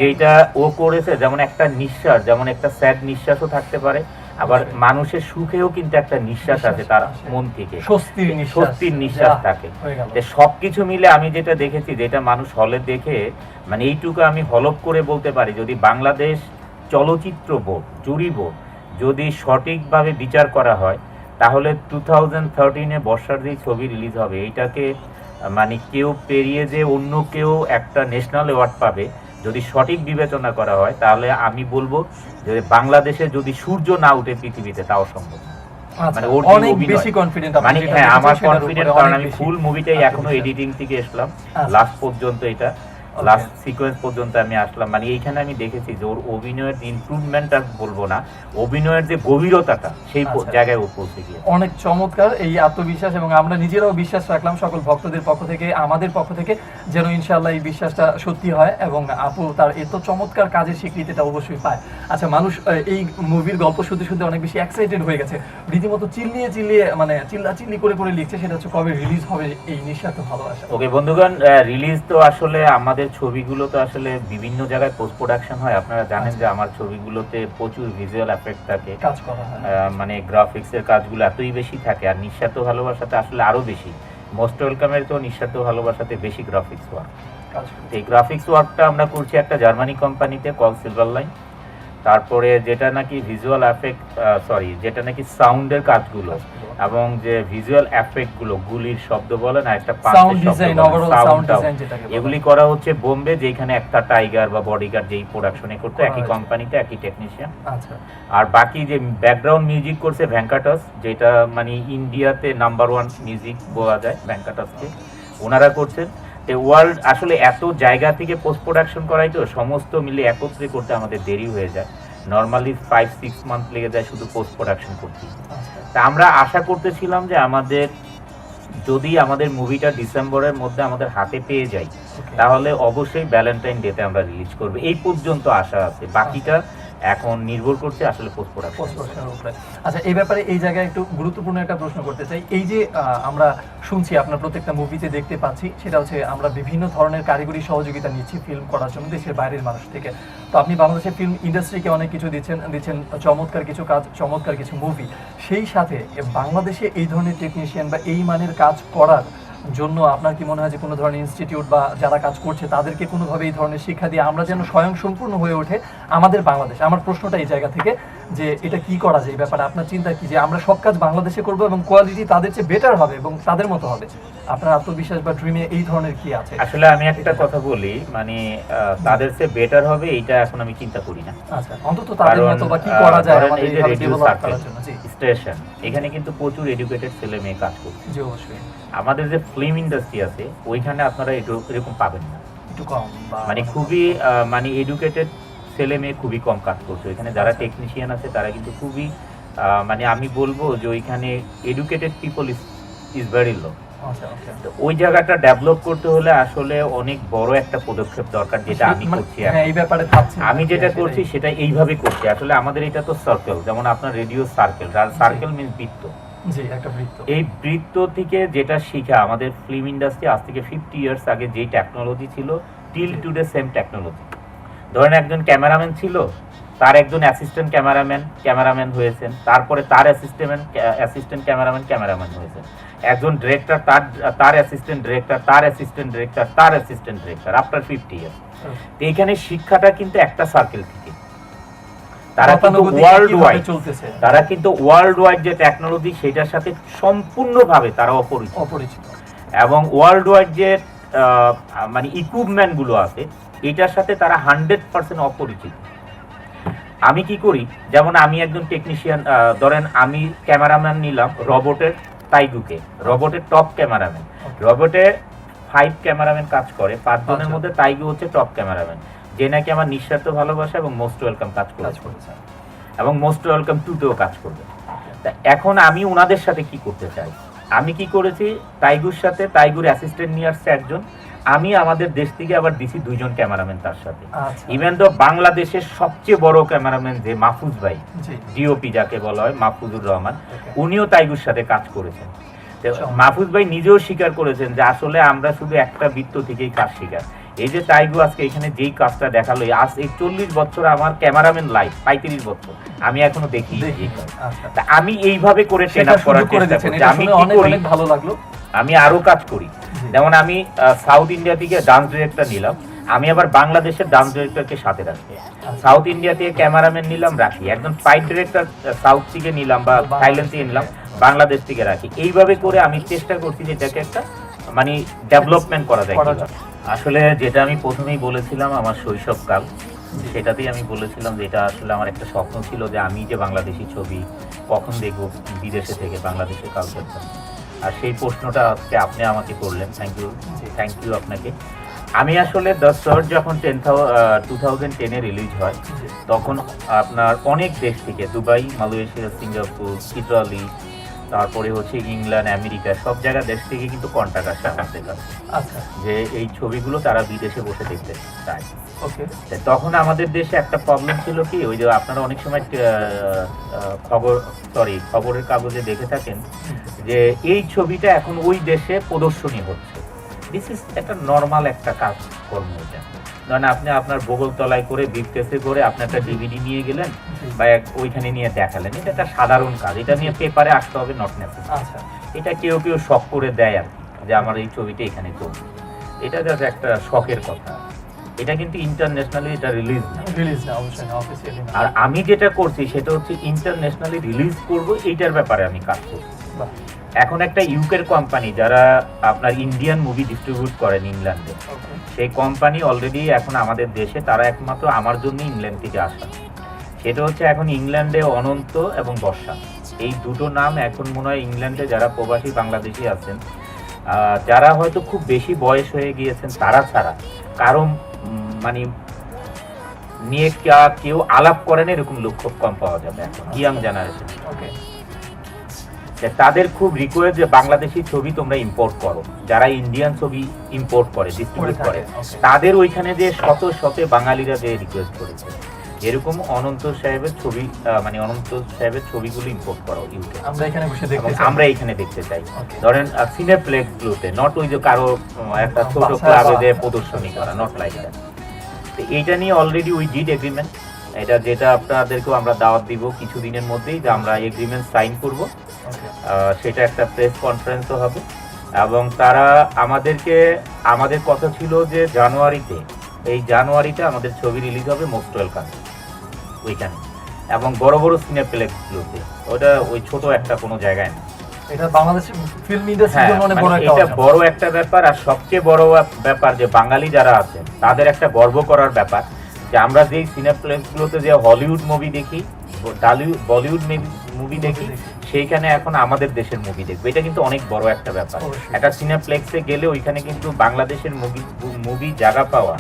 যেটা ও করেছে, যেমন একটা নিঃশ্বাস, যেমন একটা স্যাড নিঃশ্বাসও থাকতে পারে, আবার মানুষের সুখেও কিন্তু একটা নিঃশ্বাস আছে তার মন থেকে, স্বস্তির নিঃশ্বাস, স্বস্তির নিঃশ্বাস যা, থাকে। হয়ে গেল। যে সবকিছু মিলে আমি যেটা দেখেছি, যেটা মানুষ হলে দেখে, মানে এইটুকু আমি হলপ করে বলতে পারি, যদি বাংলাদেশ চলচ্চিত্র বোর্ড, জুরি বোর্ড যদি সঠিকভাবে বিচার করা হয়, তাহলে 2013-এ বর্ষার যে ছবি রিলিজ হবে এইটাকে মানে কেউ পেরিয়ে যে অন্য কেউ একটা ন্যাশনাল অ্যাওয়ার্ড পাবে যদি সঠিক বিবেচনা করা হয়, তাহলে আমি বলবো যে বাংলাদেশে যদি সূর্য না উঠে পৃথিবীতে তাও সম্ভব। মানে ওর যে অনেক অভিনয়, বেশি কনফিডেন্ট মানে হ্যাঁ আমার কনফিডেন্ট, কারণ আমি ফুল মুভিটাই এখনো এডিটিং থেকে এসলাম লাস্ট পর্যন্ত, এটা লাস্ট সিকোয়েন্স পর্যন্ত আমি আসলাম। মানে এইখানে আমি দেখেছি যে ওর অভিনয়ের ইমপ্রুভমেন্ট আর বলবো না, অভিনয়ের যে গভীরতাটা সেই জায়গায় ও পৌঁছে গিয়ে অনেক চমৎকার এই আত্মবিশ্বাস, এবং আমরা নিজেরাও বিশ্বাস রাখলাম সকল ভক্তদের পক্ষ থেকে, আমাদের পক্ষ থেকে, যেন ইনশাআল্লাহ এই বিশ্বাসটা সত্যি হয় এবং আপু তার এত চমৎকার কাজের স্বীকৃতিটা অবশ্যই পায়। আচ্ছা, মানুষ এই মুভির গল্প শুনতে শুনতে অনেক বেশি এক্সাইটেড হয়ে গেছে, রীতিমতো চিল্লিয়ে চিল্লিয়ে মানে চিল্লাচিল্লি করে করে লিখছে, সেটা হচ্ছে কবে রিলিজ হবে এই নিঃস্বার্থ ভালোবাসা। ওকে বন্ধুগণ, রিলিজ তো আসলে আমাদের ছবিগুলো তো আসলে বিভিন্ন জায়গায় পোস্ট প্রোডাকশন হয়, আপনারা জানেন যে আমার ছবিগুলোতে প্রচুর ভিজুয়াল এফেক্ট থাকে, কাজ করা হয়, মানে গ্রাফিক্স এর কাজগুলো এতই বেশি থাকে, আর নিঃস্বার্থ ভালোবাসাতে আসলে আরো বেশি, মোস্ট ওয়েলকামের তো নিঃস্বার্থ ভালোবাসাতে বেশি গ্রাফিক্স ওয়ার্ক। এই গ্রাফিক্স ওয়ার্কটা আমরা করছি একটা জার্মানি কোম্পানিতে কল সিলভার লাইন। তারপরে যেটা নাকি ভিজুয়াল এফেক্ট যেটা নাকি সাউন্ডের কাজগুলো এবং যে ভিজুয়াল এফেক্ট গুলো, গুলির শব্দ বলেন আর একটা এগুলি করা হচ্ছে বোম্বে, যেখানে একটা টাইগার বা বডিগার্ড যেই প্রোডাকশনে করতো একই কোম্পানিতে একই টেকনিশিয়ান। আর বাকি যে ব্যাকগ্রাউন্ড মিউজিক করছে ভ্যাঙ্কাটাস, যেটা মানে ইন্ডিয়াতে নাম্বার 1 মিউজিক বলা যায় ভ্যাঙ্কাটাসকে, ওনারা করছেন। ওয়ার্ল্ড আসলে এত জায়গা থেকে পোস্ট প্রোডাকশন করাই তো সমস্ত মিলে একত্রে করতে আমাদের দেরি হয়ে যায়, নর্মালি 5-6 মান্থ লেগে যায় শুধু পোস্ট প্রোডাকশন করতে। তা আমরা আশা করতেছিলাম যে যদি আমাদের মুভিটা ডিসেম্বরের মধ্যে আমাদের হাতে পেয়ে যাই তাহলে অবশ্যই ভ্যালেন্টাইন ডেতে আমরা রিলিজ করব, এই পর্যন্ত আশা আছে। বাকিটা এখন নির্ভর করছে আসলে পোস্ট প্রোডাকশনের উপরে। আচ্ছা, এই ব্যাপারে এই জায়গায় একটু গুরুত্বপূর্ণ একটা প্রশ্ন করতে চাই। এই যে আমরা শুনছি আপনার প্রত্যেকটা মুভিতে দেখতে পাচ্ছি, সেটা হচ্ছে আমরা বিভিন্ন ধরনের কারিগরি সহযোগিতা নিচ্ছি ফিল্ম করার জন্য দেশের বাইরের মানুষ থেকে। তো আপনি বাংলাদেশের ফিল্ম ইন্ডাস্ট্রিকে অনেক কিছু দিচ্ছেন চমৎকার কিছু কাজ, চমৎকার কিছু মুভি। সেই সাথে বাংলাদেশে এই ধরনের টেকনিশিয়ান বা এই মানের কাজ করার জন্য আপনার কি মনে হয় যে কোনো ধরনের ইনস্টিটিউট বা যারা কাজ করছে তাদেরকে কোনোভাবে এই ধরনের শিক্ষা দিয়ে আমরা যেন স্বয়ং সম্পূর্ণ হয়ে ওঠে আমাদের বাংলাদেশ? আমার প্রশ্নটা এই জায়গা থেকে যে এটা কি করা যায়, এই ব্যাপারে আপনার চিন্তা কি, যে আমরা সব কাজ বাংলাদেশে করব এবং কোয়ালিটি তাদের চেয়ে বেটার হবে এবং তাদের মতো হবে? আপনার আত্মবিশ্বাস বা ড্রিমে এই ধরনের কি আছে? আসলে আমি একটা কথা বলি, মানে তাদের চেয়ে বেটার হবে এইটা এখন আমি চিন্তা করি না। আচ্ছা, অন্তত তাদের মতো বা কি করা যায় আমাদের এইভাবে ডেভেলপ করার জন্য। জি, স্টেশন এখানে কিন্তু প্রচুর এডুকেটেড ছেলে মেয়ে কাজ করছে। জি অবশ্যই। আমাদের যে ফিল্ম ইন্ডাস্ট্রি আছে ওইখানে আপনারা এরকম পাবেন না, একটু কম, মানে খুবই মানে এডুকেটেড ছেলে মেয়ে খুবই কম কাজ করছে ওইখানে। যারা টেকনিশিয়ান আছে তারা কিন্তু খুবই মানে আমি বলবো যে ওইখানে educated people is very low. ওই জায়গাটা ডেভেলপ করতে হলে আসলে অনেক বড় একটা পদক্ষেপ দরকার, যেটা আমি করছি। আমি যেটা করছি সেটা এইভাবে করছি। আসলে আমাদের এটা তো সার্কেল, যেমন আপনার রেডিও সার্কেল, সার্কেল মিন্স বৃত্ত। এই বৃত্ত থেকে যেটা শিখা আমাদের ফিল্ম ইন্ডাস্ট্রি আজ থেকে 50 ইয়ার্স আগে যেই টেকনোলজি ছিল টিল টুডে সেম টেকনোলজি। ধরেন একজন ক্যামেরাম্যান ছিল, তার একজন অ্যাসিস্ট্যান্ট ক্যামেরাম্যান হয়েছেন, তারপরে তার অ্যাসিস্ট্যান্ট ক্যামেরাম্যান হয়েছেন, একজন ডিরেক্টর তার অ্যাসিস্ট্যান্ট ডিরেক্টর আফটার 50 ইয়ার্স। তো এখানে শিক্ষাটা কিন্তু একটা সার্কেল থেকে, তারা কিন্তু ওয়ার্ল্ড ওয়াইড যে টেকনোলজি সেটার সাথে সম্পূর্ণভাবে তারা অপরিচিত, এবং ওয়ার্ল্ড ওয়াইড যে মানে ইকুইপমেন্ট গুলো আছে এটার সাথে তারা 100% অপরিচিত। আমি কি করি, যেমন আমি একজন টেকনিশিয়ান, ধরেন আমি ক্যামেরাম্যান নিলাম রোবটের তাইগুকে, রোবটের টপ ক্যামেরাম্যান, রোবটে 5 ক্যামেরাম্যান কাজ করে, 5 জনের মধ্যে তাইগু হচ্ছে টপ ক্যামেরাম্যান, যে নাকি আমার নিঃস্বার্থ ভালোবাসা এবং মোস্ট ওয়েলকাম কাজ করেছে এবং মোস্ট ওয়েলকাম 2তেও কাজ করবে। এখন আমি ওনাদের সাথে কি করতে চাই, আমি কি করেছি, তাইগুর সাথে তাইগুর অ্যাসিস্ট্যান্ট নিয়ে আসছে একজন, আমি আমাদের দেশ থেকে আবার দিছি 2 জন ক্যামেরাম্যান তার সাথে। ইভেন তো বাংলাদেশের সবচেয়ে বড় ক্যামেরাম্যান যে মাহফুজ ভাই, ডিওপি যাকে বলা হয়, মাহফুজুর রহমান, উনিও তাইগুর সাথে কাজ করেছেন। মাহফুজ ভাই নিজেও স্বীকার করেছেন যে আসলে আমরা শুধু একটা বৃত্ত থেকেই কাজ শিখার। এই যে তাইগু আজকে এখানে যেই কাজটা দেখালো, আজ এই 40 বছর আমার ক্যামেরাম্যান লাইফ, 35 বছর আমি এখনো দেখি। আমি এইভাবে করে ট্রেন আপ করার চেষ্টা করছি। আমি কি করি, ভালো লাগলো, আমি আরো কাজ করি। যেমন আমি সাউথ ইন্ডিয়া থেকে ডান্স ডিরেক্টর নিলাম, আমি আবার বাংলাদেশের ডান্স ডিরেক্টরকে সাথে রাখি। সাউথ ইন্ডিয়া থেকে ক্যামেরাম্যান নিলাম রাখি, একজন ফাইট ডিরেক্টর সাউথ থেকে নিলাম বা থাইল্যান্ড থেকে নিলাম, বাংলাদেশ থেকে রাখি। এইভাবে করে আমি চেষ্টা করছি যে এটাকে একটা মানে ডেভেলপমেন্ট করা যায় করা কিভাবে। আসলে যেটা আমি প্রথমেই বলেছিলাম আমার শৈশবকাল, সেটাতেই আমি বলেছিলাম যে এটা আসলে আমার একটা স্বপ্ন ছিল যে আমি যে বাংলাদেশি ছবি কখন দেখবো বিদেশে থেকে বাংলাদেশের কালচারটা। আর সেই প্রশ্নটা আজকে আপনি আমাকে করলেন, থ্যাংক ইউ আপনাকে। আমি আসলে দ্য সার্চ যখন 2010-এ রিলিজ হয় তখন আপনার অনেক দেশ থেকে দুবাই, মালয়েশিয়া, সিঙ্গাপুর, ইতালি, তারপরে হচ্ছে ইংল্যান্ড, আমেরিকা, সব জায়গা দেশ থেকে কিন্তু কন্ট্যাক্ট আসে আমাদের কাছে আচ্ছা, যে এই ছবিগুলো তারা বিদেশে বসে দেখতে চায়। ওকে, তখন আমাদের দেশে একটা প্রবলেম ছিল কি, ওই যে আপনারা অনেক সময় খবরের কাগজে দেখে থাকেন যে এই ছবিটা এখন ওই দেশে প্রদর্শনী হচ্ছে। দিস ইজ একটা নর্মাল একটা কাজকর্ম। এটা ধরেন আপনি আপনার বগলতলায় করে বিফকেসে করে আপনি একটা ডিভিডি নিয়ে গেলেন বা ওইখানে নিয়ে দেখালেন, এটা একটা সাধারণ কাজ। এটা নিয়ে পেপারে আসতে হবে নট নেসেসারি। আচ্ছা, এটা কেউ কেউ শখ করে দেয় আর কি, যে আমার এই ছবিটা এখানে চলবে। এটা জাস্ট একটা শখের কথা। এটা কিন্তু ইন্টারন্যাশনালি এটা রিলিজ না। রিলিজ না, অবশ্যই না, অফিসিয়ালি না। আর আমি যেটা করছি সেটা হচ্ছে ইন্টারন্যাশনালি রিলিজ করব, এইটার ব্যাপারে আমি কাজ করছি। বাহ, এখন একটা ইউকের কোম্পানি যারা আপনার ইন্ডিয়ান মুভি ডিস্ট্রিবিউট করেন ইংল্যান্ডে, ওকে, সেই কোম্পানি অলরেডি এখন আমাদের দেশে, তারা একমাত্র আমার জন্য ইংল্যান্ড থেকে আসা। সেটা হচ্ছে এখন ইংল্যান্ডে অনন্ত এবং বর্ষা, এই দুটো নাম এখন মনে হয় ইংল্যান্ডে যারা প্রবাসী বাংলাদেশি আছেন, যারা হয়তো খুব বেশি বয়স হয়ে গিয়েছেন তারা ছাড়া কারণ মানে নিয়ে কেউ আলাপ করেন এরকম লোক খুব কম পাওয়া যাবে এখন ইয়াং জেনারেশন। ওকে, তাদের খুব রিকোয়েস্ট যে বাংলাদেশি ছবি তোমরা ইম্পোর্ট করো। যারা ইন্ডিয়ান ছবি ইম্পোর্ট করে, ডিস্ট্রিবিউট করে, তাদের ওইখানে যে শত শত বাঙালিরা যে রিকোয়েস্ট করেছে এরকম অনন্ত সাহেবের ছবি, মানে অনন্ত সাহেবের ছবিগুলো ইম্পোর্ট করো ইউকে, আমরা এখানে বসে দেখতে চাই। আমরা এখানে দেখতে চাই। Okay. ধরেন সিনেপ্লেক্স গুলোতে, নট ওই যে কারো একটা ছোট বাসায় ক্লাবে বা- যে প্রদর্শনী করা, নট লাইক দ্যাট। তো এইটা নিয়ে অলরেডি উই ডিড এগ্রিমেন্ট, এটা যেটা আপনাদেরকেও আমরা দাওয়াত দিব কিছুদিনের মধ্যেই, যে আমরা এগ্রিমেন্ট সাইন করব। ওকে, সেটা একটা প্রেস কনফারেন্সও হবে এবং তারা আমাদের কথা ছিল যে এই জানুয়ারিতে আমাদের ছবি রিলিজ হবে মোস্ট ওয়েলকাম ওইখানে, এবং বড় বড় সিনেপ্লেক্সগুলোতে, ওটা ওই ছোট একটা কোনো জায়গায় না। এটা বাংলাদেশের ফিল্ম ইন্ডাস্ট্রির হ্যাঁ, জন্য অনেক মানে বড় একটা এটা অর্জন। বড় একটা ব্যাপার। আর সবচেয়ে বড় ব্যাপার যে বাঙালি যারা আছেন তাদের একটা গর্ব করার ব্যাপার যে আমরা যেই সিনেপ্লেক্সগুলোতে যে হলিউড মুভি দেখি, বলিউড মুভি দেখি, সেইখানে এখন আমাদের দেশের মুভি দেখবো। এটা কিন্তু অনেক বড় একটা ব্যাপার। অবশ্যই। একটা সিনেপ্লেক্সে গেলে ওইখানে কিন্তু বাংলাদেশের মুভি জায়গা পাওয়া,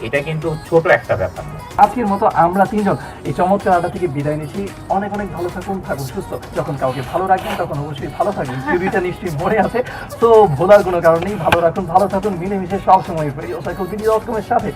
এটা কিন্তু ছোট একটা ব্যাপার না। আজকের মতো আমরা তিনজন এই চমৎকার আড্ডা থেকে বিদায় নিচ্ছি। অনেক অনেক ভালো থাকুন সুস্থ। যখন কাউকে ভালো রাখবেন তখন অবশ্যই ভালো থাকবেন, থিওরিটা নিশ্চয়ই মনে আছে, তো ভোলার কোনো কারণ নেই। ভালো রাখুন, ভালো থাকুন, মিলেমিশে সবসময় রেডিও সাইকেল ভিডিও.com এর সাথে।